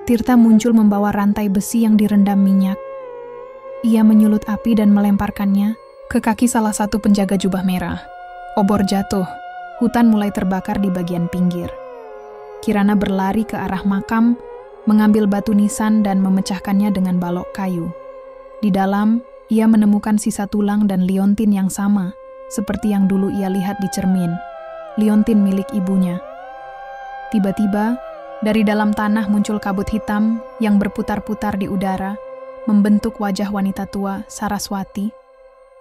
Tirtha muncul membawa rantai besi yang direndam minyak. Ia menyulut api dan melemparkannya ke kaki salah satu penjaga jubah merah. Obor jatuh, hutan mulai terbakar di bagian pinggir. Kirana berlari ke arah makam, mengambil batu nisan dan memecahkannya dengan balok kayu. Di dalam, ia menemukan sisa tulang dan liontin yang sama, seperti yang dulu ia lihat di cermin, liontin milik ibunya. Tiba-tiba, dari dalam tanah muncul kabut hitam yang berputar-putar di udara, membentuk wajah wanita tua, Saraswati.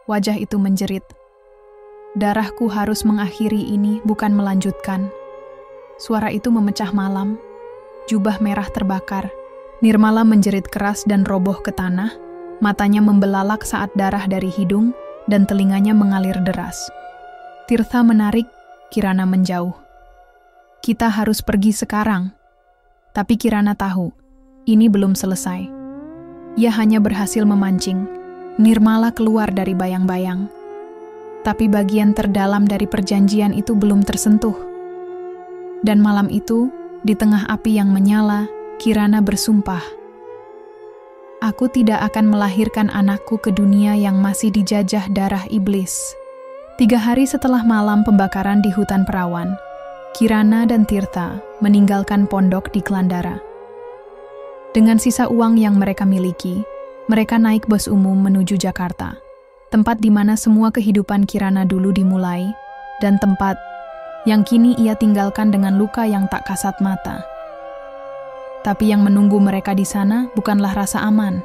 Wajah itu menjerit, "Darahku harus mengakhiri ini, bukan melanjutkan." Suara itu memecah malam, jubah merah terbakar. Nirmala menjerit keras dan roboh ke tanah, matanya membelalak saat darah dari hidung dan telinganya mengalir deras. Tirtha menarik, Kirana menjauh. "Kita harus pergi sekarang." Tapi Kirana tahu, ini belum selesai. Ia hanya berhasil memancing Nirmala keluar dari bayang-bayang. Tapi bagian terdalam dari perjanjian itu belum tersentuh. Dan malam itu, di tengah api yang menyala, Kirana bersumpah, "Aku tidak akan melahirkan anakku ke dunia yang masih dijajah darah iblis." 3 hari setelah malam pembakaran di hutan perawan, Kirana dan Tirtha meninggalkan pondok di Klandara. Dengan sisa uang yang mereka miliki, mereka naik bus umum menuju Jakarta, tempat di mana semua kehidupan Kirana dulu dimulai, dan tempat yang kini ia tinggalkan dengan luka yang tak kasat mata. Tapi yang menunggu mereka di sana bukanlah rasa aman.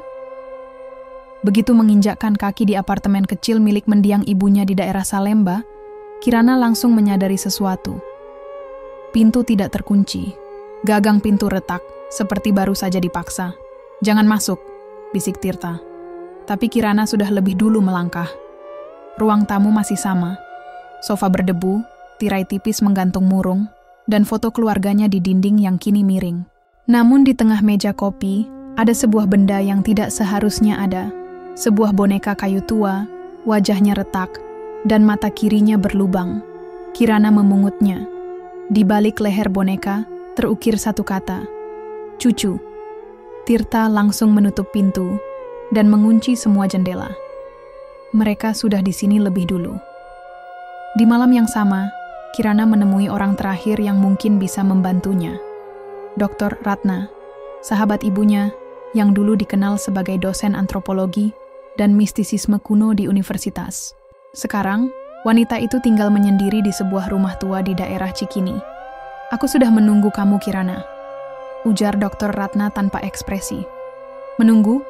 Begitu menginjakkan kaki di apartemen kecil milik mendiang ibunya di daerah Salemba, Kirana langsung menyadari sesuatu. Pintu tidak terkunci. Gagang pintu retak, seperti baru saja dipaksa. "Jangan masuk," bisik Tirtha. Tapi Kirana sudah lebih dulu melangkah. Ruang tamu masih sama. Sofa berdebu, tirai tipis menggantung murung, dan foto keluarganya di dinding yang kini miring. Namun di tengah meja kopi, ada sebuah benda yang tidak seharusnya ada. Sebuah boneka kayu tua, wajahnya retak, dan mata kirinya berlubang. Kirana memungutnya. Di balik leher boneka, terukir satu kata, "Cucu." Tirtha langsung menutup pintu dan mengunci semua jendela. Mereka sudah di sini lebih dulu. Di malam yang sama, Kirana menemui orang terakhir yang mungkin bisa membantunya. Dr. Ratna, sahabat ibunya yang dulu dikenal sebagai dosen antropologi dan mistisisme kuno di universitas. Sekarang, wanita itu tinggal menyendiri di sebuah rumah tua di daerah Cikini. "Aku sudah menunggu kamu, Kirana," ujar Dr. Ratna tanpa ekspresi. "Menunggu?"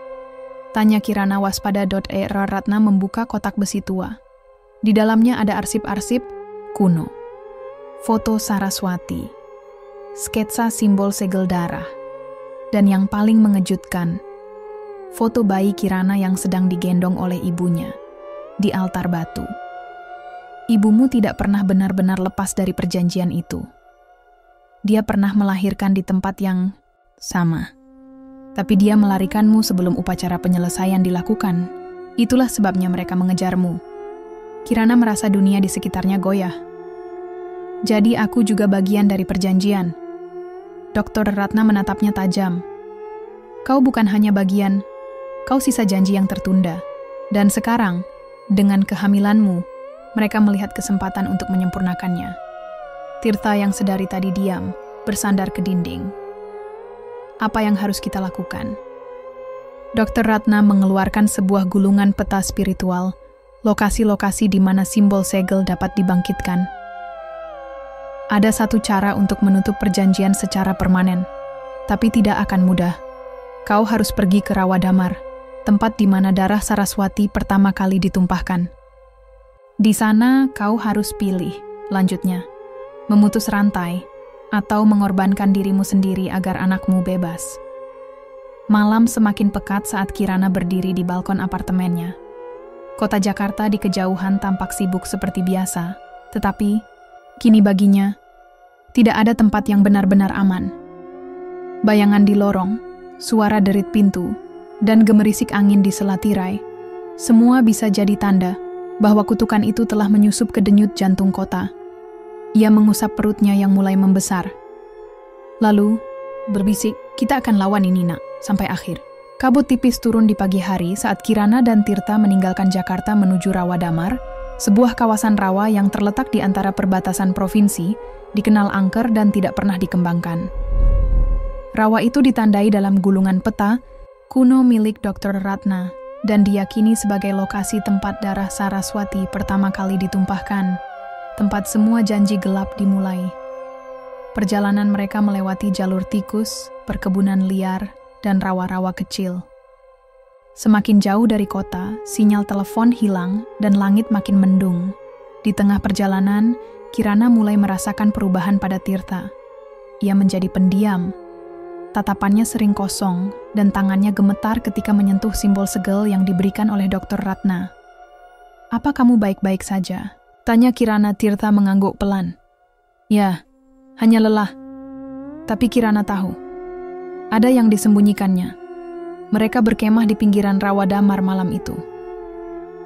tanya Kirana waspada. Ratna membuka kotak besi tua. Di dalamnya ada arsip-arsip kuno. Foto Saraswati. Sketsa simbol segel darah. Dan yang paling mengejutkan, foto bayi Kirana yang sedang digendong oleh ibunya di altar batu. Ibumu tidak pernah benar-benar lepas dari perjanjian itu. Dia pernah melahirkan di tempat yang sama. Tapi dia melarikanmu sebelum upacara penyelesaian dilakukan. Itulah sebabnya mereka mengejarmu. Kirana merasa dunia di sekitarnya goyah. "Jadi aku juga bagian dari perjanjian." Dr. Ratna menatapnya tajam. "Kau bukan hanya bagian, kau sisa janji yang tertunda. Dan sekarang, dengan kehamilanmu, mereka melihat kesempatan untuk menyempurnakannya." Tirtha yang sedari tadi diam, bersandar ke dinding. "Apa yang harus kita lakukan?" Dr. Ratna mengeluarkan sebuah gulungan peta spiritual, lokasi-lokasi di mana simbol segel dapat dibangkitkan. "Ada satu cara untuk menutup perjanjian secara permanen, tapi tidak akan mudah. Kau harus pergi ke Rawadamar, tempat di mana darah Saraswati pertama kali ditumpahkan. Di sana kau harus pilih," lanjutnya, "memutus rantai atau mengorbankan dirimu sendiri agar anakmu bebas." Malam semakin pekat saat Kirana berdiri di balkon apartemennya. Kota Jakarta di kejauhan tampak sibuk seperti biasa, tetapi kini baginya tidak ada tempat yang benar-benar aman. Bayangan di lorong, suara derit pintu, dan gemerisik angin di sela tirai, semua bisa jadi tanda bahwa kutukan itu telah menyusup ke denyut jantung kota. Ia mengusap perutnya yang mulai membesar. Lalu, berbisik, "Kita akan lawan ini, nak, sampai akhir." Kabut tipis turun di pagi hari saat Kirana dan Tirtha meninggalkan Jakarta menuju Rawadamar, Sebuah kawasan rawa yang terletak di antara perbatasan provinsi, dikenal angker dan tidak pernah dikembangkan. Rawa itu ditandai dalam gulungan peta kuno milik Dr. Ratna dan diyakini sebagai lokasi tempat darah Saraswati pertama kali ditumpahkan, tempat semua janji gelap dimulai. Perjalanan mereka melewati jalur tikus, perkebunan liar, dan rawa-rawa kecil. Semakin jauh dari kota, sinyal telepon hilang dan langit makin mendung. Di tengah perjalanan, Kirana mulai merasakan perubahan pada Tirtha. Ia menjadi pendiam. Tatapannya sering kosong dan tangannya gemetar ketika menyentuh simbol segel yang diberikan oleh Dr. Ratna. "Apa kamu baik-baik saja?" tanya Kirana. Tirtha mengangguk pelan. "Ya, hanya lelah." Tapi Kirana tahu, ada yang disembunyikannya. Mereka berkemah di pinggiran rawa damar malam itu.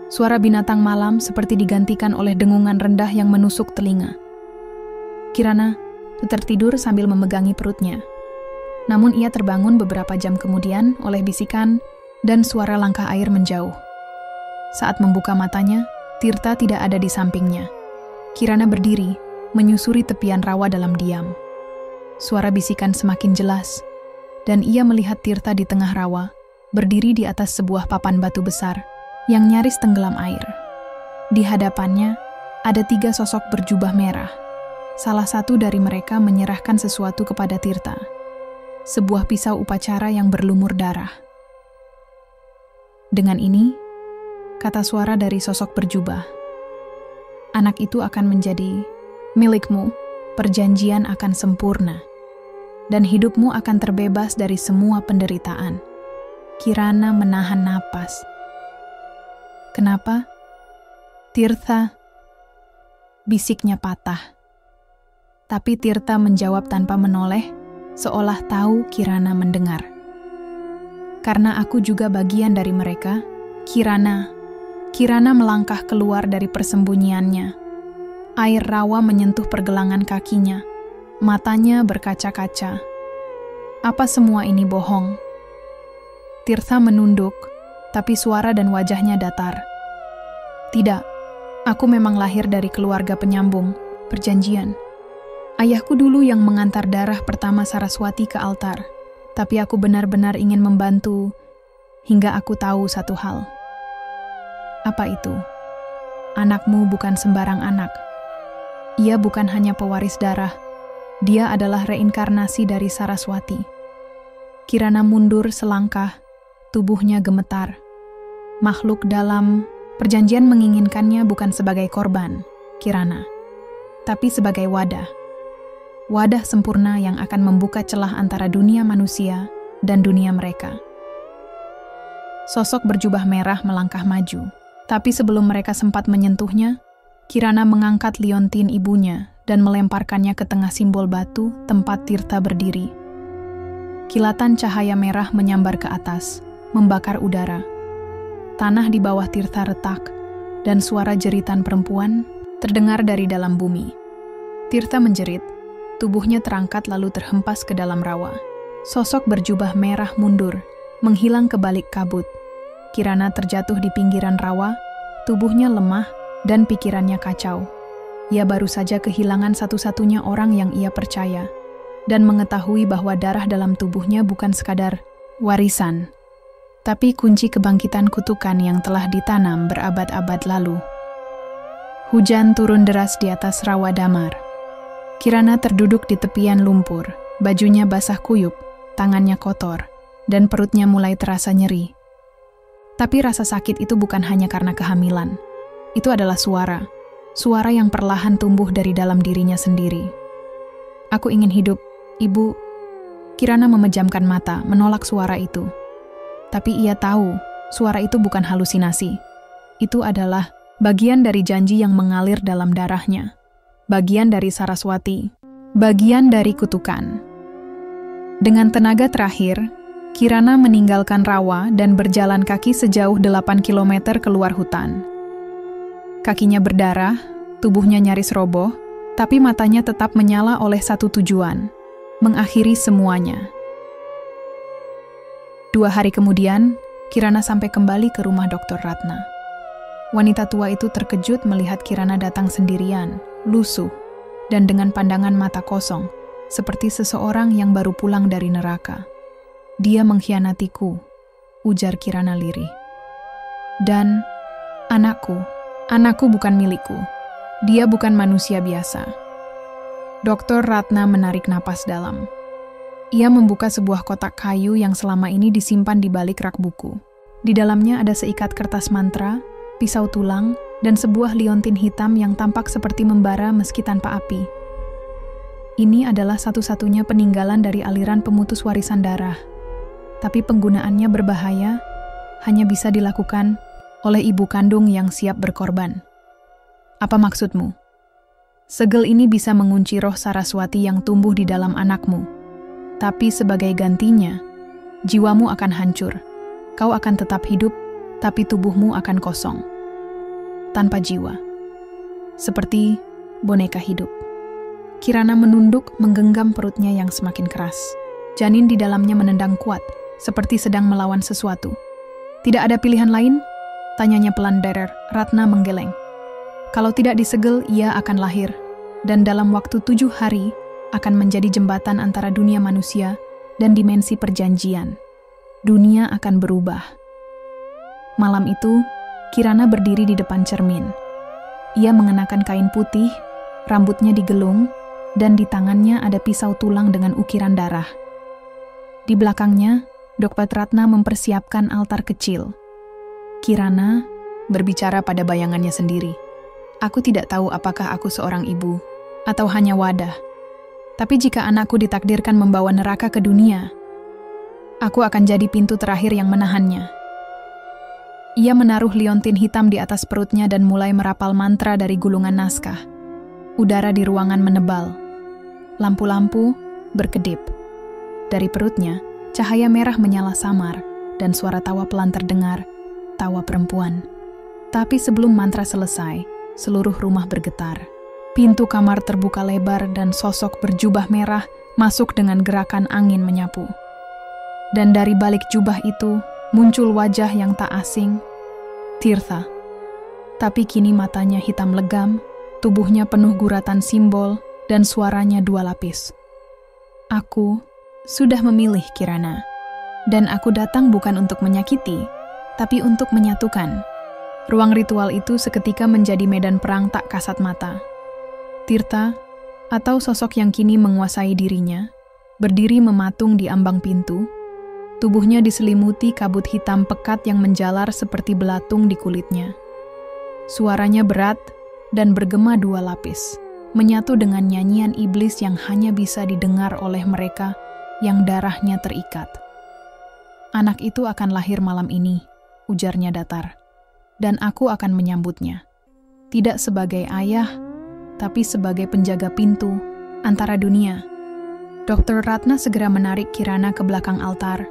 Suara binatang malam seperti digantikan oleh dengungan rendah yang menusuk telinga. Kirana tertidur sambil memegangi perutnya. Namun ia terbangun beberapa jam kemudian oleh bisikan dan suara langkah air menjauh. Saat membuka matanya, Tirtha tidak ada di sampingnya. Kirana berdiri, menyusuri tepian rawa dalam diam. Suara bisikan semakin jelas, dan ia melihat Tirtha di tengah rawa, berdiri di atas sebuah papan batu besar yang nyaris tenggelam air. Di hadapannya ada 3 sosok berjubah merah. Salah satu dari mereka menyerahkan sesuatu kepada Tirtha. Sebuah pisau upacara yang berlumur darah. "Dengan ini," kata suara dari sosok berjubah, "anak itu akan menjadi milikmu. Perjanjian akan sempurna. Dan hidupmu akan terbebas dari semua penderitaan." Kirana menahan napas. "Kenapa?" "Tirtha," bisiknya patah. Tapi Tirtha menjawab tanpa menoleh, seolah tahu Kirana mendengar. "Karena aku juga bagian dari mereka, Kirana." Kirana melangkah keluar dari persembunyiannya. Air rawa menyentuh pergelangan kakinya. Matanya berkaca-kaca. Apa semua ini bohong? Tirtha menunduk, tapi suara dan wajahnya datar. "Tidak, aku memang lahir dari keluarga penyambung, perjanjian. Ayahku dulu yang mengantar darah pertama Saraswati ke altar, tapi aku benar-benar ingin membantu hingga aku tahu satu hal." "Apa itu?" "Anakmu bukan sembarang anak. Ia bukan hanya pewaris darah. Dia adalah reinkarnasi dari Saraswati." Kirana mundur selangkah, tubuhnya gemetar. Makhluk dalam perjanjian menginginkannya bukan sebagai korban, Kirana, tapi sebagai wadah. Wadah sempurna yang akan membuka celah antara dunia manusia dan dunia mereka. Sosok berjubah merah melangkah maju, tapi sebelum mereka sempat menyentuhnya, Kirana mengangkat liontin ibunya dan melemparkannya ke tengah simbol batu tempat Tirtha berdiri. Kilatan cahaya merah menyambar ke atas, membakar udara. Tanah di bawah Tirtha retak, dan suara jeritan perempuan terdengar dari dalam bumi. Tirtha menjerit, tubuhnya terangkat lalu terhempas ke dalam rawa. Sosok berjubah merah mundur, menghilang ke balik kabut. Kirana terjatuh di pinggiran rawa, tubuhnya lemah dan pikirannya kacau. Ia baru saja kehilangan satu-satunya orang yang ia percaya, dan mengetahui bahwa darah dalam tubuhnya bukan sekadar warisan, tapi kunci kebangkitan kutukan yang telah ditanam berabad-abad lalu. Hujan turun deras di atas rawa damar. Kirana terduduk di tepian lumpur, bajunya basah kuyup, tangannya kotor, dan perutnya mulai terasa nyeri. Tapi rasa sakit itu bukan hanya karena kehamilan. Itu adalah suara yang perlahan tumbuh dari dalam dirinya sendiri. "Aku ingin hidup, Ibu." Kirana memejamkan mata, menolak suara itu. Tapi ia tahu, suara itu bukan halusinasi. Itu adalah bagian dari janji yang mengalir dalam darahnya. Bagian dari Saraswati, bagian dari kutukan. Dengan tenaga terakhir, Kirana meninggalkan rawa dan berjalan kaki sejauh 8 kilometer keluar hutan. Kakinya berdarah, tubuhnya nyaris roboh, tapi matanya tetap menyala oleh satu tujuan, mengakhiri semuanya. 2 hari kemudian, Kirana sampai kembali ke rumah Dr. Ratna. Wanita tua itu terkejut melihat Kirana datang sendirian, lusuh, dan dengan pandangan mata kosong, seperti seseorang yang baru pulang dari neraka. "Dia mengkhianatiku," ujar Kirana lirih. "Dan anakku bukan milikku. Dia bukan manusia biasa." Dr. Ratna menarik napas dalam. Ia membuka sebuah kotak kayu yang selama ini disimpan di balik rak buku. Di dalamnya ada seikat kertas mantra, pisau tulang, dan sebuah liontin hitam yang tampak seperti membara meski tanpa api. Ini adalah satu-satunya peninggalan dari aliran pemutus warisan darah. Tapi penggunaannya berbahaya, hanya bisa dilakukan oleh ibu kandung yang siap berkorban. "Apa maksudmu?" "Segel ini bisa mengunci roh Saraswati yang tumbuh di dalam anakmu. Tapi sebagai gantinya, jiwamu akan hancur. Kau akan tetap hidup, tapi tubuhmu akan kosong. Tanpa jiwa. Seperti boneka hidup." Kirana menunduk menggenggam perutnya yang semakin keras. Janin di dalamnya menendang kuat, seperti sedang melawan sesuatu. "Tidak ada pilihan lain?" tanyanya pelan. Dr. Ratna menggeleng. "Kalau tidak disegel, ia akan lahir, dan dalam waktu 7 hari akan menjadi jembatan antara dunia manusia dan dimensi perjanjian. Dunia akan berubah." Malam itu, Kirana berdiri di depan cermin. Ia mengenakan kain putih, rambutnya digelung, dan di tangannya ada pisau tulang dengan ukiran darah. Di belakangnya, Dr. Ratna mempersiapkan altar kecil. Kirana berbicara pada bayangannya sendiri. "Aku tidak tahu apakah aku seorang ibu, atau hanya wadah. Tapi jika anakku ditakdirkan membawa neraka ke dunia, aku akan jadi pintu terakhir yang menahannya." Ia menaruh liontin hitam di atas perutnya dan mulai merapal mantra dari gulungan naskah. Udara di ruangan menebal. Lampu-lampu berkedip. Dari perutnya, cahaya merah menyala samar, dan suara tawa pelan terdengar, tawa perempuan. Tapi sebelum mantra selesai, seluruh rumah bergetar. Pintu kamar terbuka lebar dan sosok berjubah merah masuk dengan gerakan angin menyapu. Dan dari balik jubah itu, muncul wajah yang tak asing, Tirtha. Tapi kini matanya hitam legam, tubuhnya penuh guratan simbol, dan suaranya 2 lapis. "Aku sudah memilih Kirana, dan aku datang bukan untuk menyakiti, tapi untuk menyatukan." Ruang ritual itu seketika menjadi medan perang tak kasat mata. Tirtha, atau sosok yang kini menguasai dirinya, berdiri mematung di ambang pintu. Tubuhnya diselimuti kabut hitam pekat yang menjalar seperti belatung di kulitnya. Suaranya berat dan bergema 2 lapis, menyatu dengan nyanyian iblis yang hanya bisa didengar oleh mereka yang darahnya terikat. "Anak itu akan lahir malam ini," ujarnya datar, "dan aku akan menyambutnya. Tidak sebagai ayah, tapi sebagai penjaga pintu antara dunia." Dr. Ratna segera menarik Kirana ke belakang altar.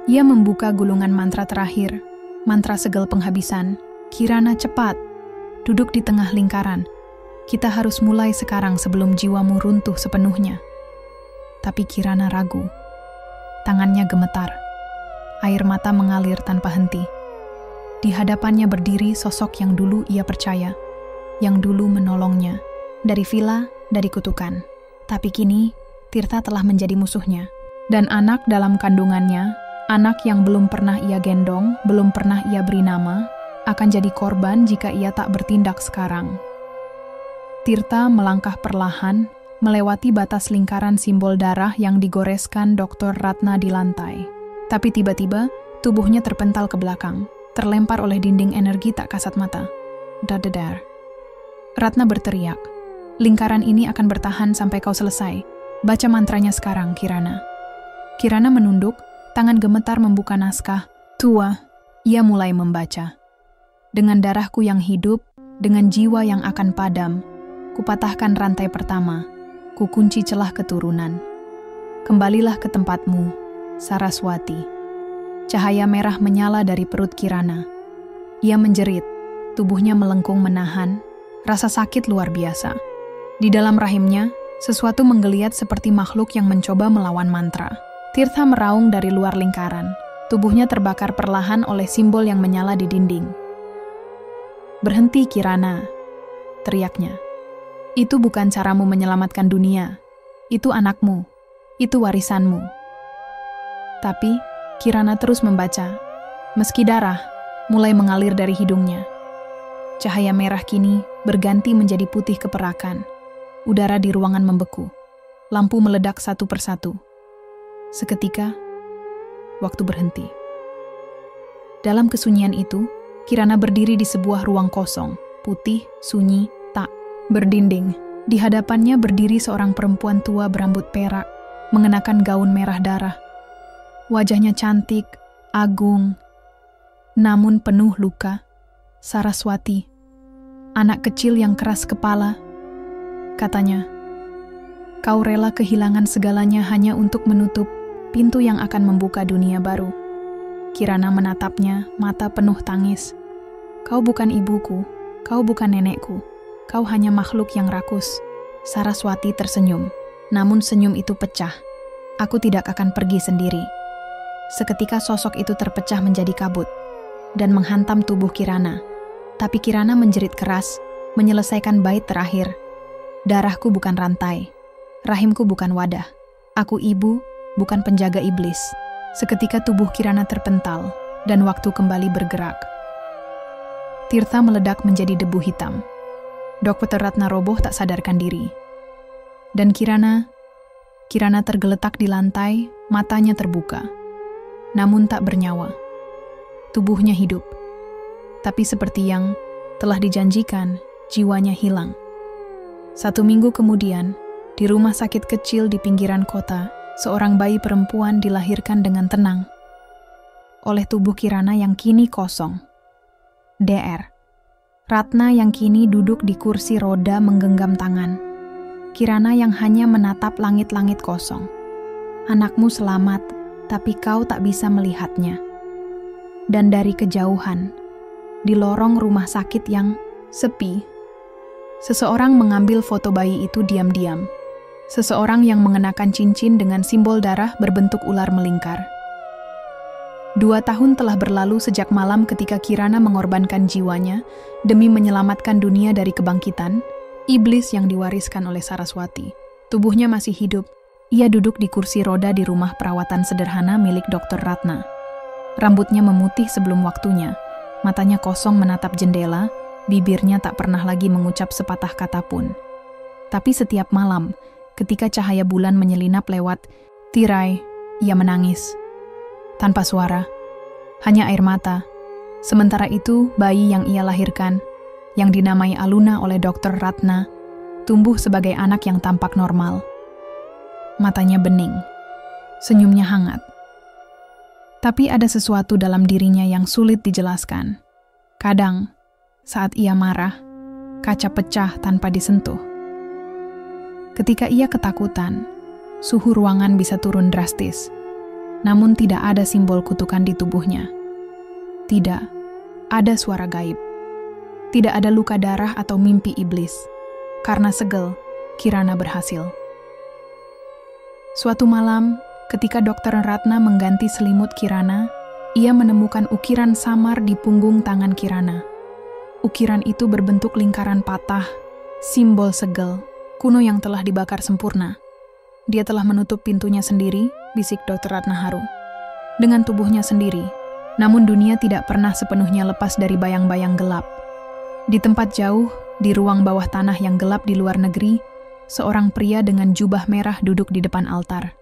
Ia membuka gulungan mantra terakhir, mantra segel penghabisan. "Kirana, cepat. Duduk di tengah lingkaran. Kita harus mulai sekarang sebelum jiwamu runtuh sepenuhnya." Tapi Kirana ragu. Tangannya gemetar. Air mata mengalir tanpa henti. Di hadapannya berdiri sosok yang dulu ia percaya, yang dulu menolongnya, dari vila, dari kutukan. Tapi kini, Tirtha telah menjadi musuhnya. Dan anak dalam kandungannya, anak yang belum pernah ia gendong, belum pernah ia beri nama, akan jadi korban jika ia tak bertindak sekarang. Tirtha melangkah perlahan, melewati batas lingkaran simbol darah yang digoreskan Dr. Ratna di lantai. Tapi tiba-tiba, tubuhnya terpental ke belakang, terlempar oleh dinding energi tak kasat mata. Dadadar. Ratna berteriak, "Lingkaran ini akan bertahan sampai kau selesai. Baca mantranya sekarang, Kirana." Kirana menunduk, tangan gemetar membuka naskah. Tua, ia mulai membaca. "Dengan darahku yang hidup, dengan jiwa yang akan padam, kupatahkan rantai pertama, kukunci celah keturunan. Kembalilah ke tempatmu, Saraswati." Cahaya merah menyala dari perut Kirana. Ia menjerit, tubuhnya melengkung menahan, rasa sakit luar biasa. Di dalam rahimnya, sesuatu menggeliat seperti makhluk yang mencoba melawan mantra. Tirtha meraung dari luar lingkaran. Tubuhnya terbakar perlahan oleh simbol yang menyala di dinding. "Berhenti, Kirana," teriaknya. "Itu bukan caramu menyelamatkan dunia. Itu anakmu. Itu warisanmu." Tapi Kirana terus membaca, meski darah mulai mengalir dari hidungnya. Cahaya merah kini berganti menjadi putih keperakan. Udara di ruangan membeku. Lampu meledak satu persatu. Seketika, waktu berhenti. Dalam kesunyian itu, Kirana berdiri di sebuah ruang kosong, putih, sunyi, tak berdinding. Di hadapannya berdiri seorang perempuan tua berambut perak, mengenakan gaun merah darah. Wajahnya cantik, agung, namun penuh luka. Saraswati, anak kecil yang keras kepala. Katanya, "Kau rela kehilangan segalanya hanya untuk menutup pintu yang akan membuka dunia baru." Kirana menatapnya, mata penuh tangis. "Kau bukan ibuku, kau bukan nenekku, kau hanya makhluk yang rakus." Saraswati tersenyum, namun senyum itu pecah. "Aku tidak akan pergi sendiri." Seketika sosok itu terpecah menjadi kabut dan menghantam tubuh Kirana. Tapi Kirana menjerit keras, menyelesaikan bait terakhir. "Darahku bukan rantai, rahimku bukan wadah. Aku ibu, bukan penjaga iblis." Seketika tubuh Kirana terpental, dan waktu kembali bergerak. Tirta meledak menjadi debu hitam. Dr. Ratna roboh tak sadarkan diri. Dan Kirana tergeletak di lantai, matanya terbuka. Namun tak bernyawa. Tubuhnya hidup. Tapi seperti yang telah dijanjikan, jiwanya hilang. 1 minggu kemudian, di rumah sakit kecil di pinggiran kota, seorang bayi perempuan dilahirkan dengan tenang oleh tubuh Kirana yang kini kosong. Dr. Ratna yang kini duduk di kursi roda menggenggam tangan. Kirana yang hanya menatap langit-langit kosong. "Anakmu selamat, tapi kau tak bisa melihatnya." Dan dari kejauhan, di lorong rumah sakit yang sepi, seseorang mengambil foto bayi itu diam-diam. Seseorang yang mengenakan cincin dengan simbol darah berbentuk ular melingkar. 2 tahun telah berlalu sejak malam ketika Kirana mengorbankan jiwanya demi menyelamatkan dunia dari kebangkitan iblis yang diwariskan oleh Saraswati. Tubuhnya masih hidup. Ia duduk di kursi roda di rumah perawatan sederhana milik Dr. Ratna. Rambutnya memutih sebelum waktunya. Matanya kosong menatap jendela, bibirnya tak pernah lagi mengucap sepatah kata pun. Tapi setiap malam, ketika cahaya bulan menyelinap lewat tirai, ia menangis. Tanpa suara, hanya air mata. Sementara itu, bayi yang ia lahirkan, yang dinamai Aluna oleh Dr. Ratna, tumbuh sebagai anak yang tampak normal. Matanya bening, senyumnya hangat. Tapi ada sesuatu dalam dirinya yang sulit dijelaskan. Kadang, saat ia marah, kaca pecah tanpa disentuh. Ketika ia ketakutan, suhu ruangan bisa turun drastis. Namun tidak ada simbol kutukan di tubuhnya. Tidak ada suara gaib. Tidak ada luka darah atau mimpi iblis. Karena segel, Kirana berhasil. Suatu malam, ketika Dr. Ratna mengganti selimut Kirana, ia menemukan ukiran samar di punggung tangan Kirana. Ukiran itu berbentuk lingkaran patah, simbol segel, kuno yang telah dibakar sempurna. "Dia telah menutup pintunya sendiri," bisik Dr. Ratna haru. "Dengan tubuhnya sendiri, namun dunia tidak pernah sepenuhnya lepas dari bayang-bayang gelap. Di tempat jauh, di ruang bawah tanah yang gelap di luar negeri, seorang pria dengan jubah merah duduk di depan altar.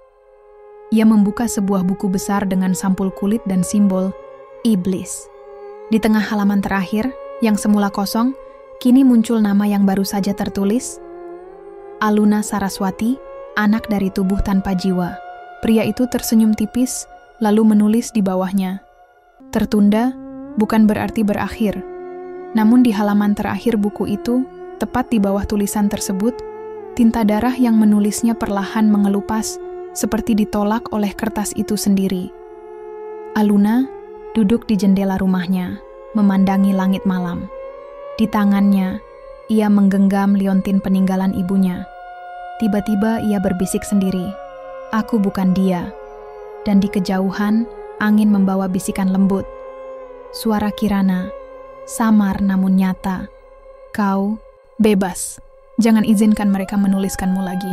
Ia membuka sebuah buku besar dengan sampul kulit dan simbol iblis. Di tengah halaman terakhir, yang semula kosong, kini muncul nama yang baru saja tertulis, Aluna Saraswati, anak dari tubuh tanpa jiwa. Pria itu tersenyum tipis, lalu menulis di bawahnya, "Tertunda bukan berarti berakhir." Namun di halaman terakhir buku itu, tepat di bawah tulisan tersebut, tinta darah yang menulisnya perlahan mengelupas, seperti ditolak oleh kertas itu sendiri. Aluna duduk di jendela rumahnya, memandangi langit malam. Di tangannya, ia menggenggam liontin peninggalan ibunya. Tiba-tiba ia berbisik sendiri, "Aku bukan dia." Dan di kejauhan, angin membawa bisikan lembut. Suara Kirana, samar namun nyata. Kau bebas. Jangan izinkan mereka menuliskanmu lagi.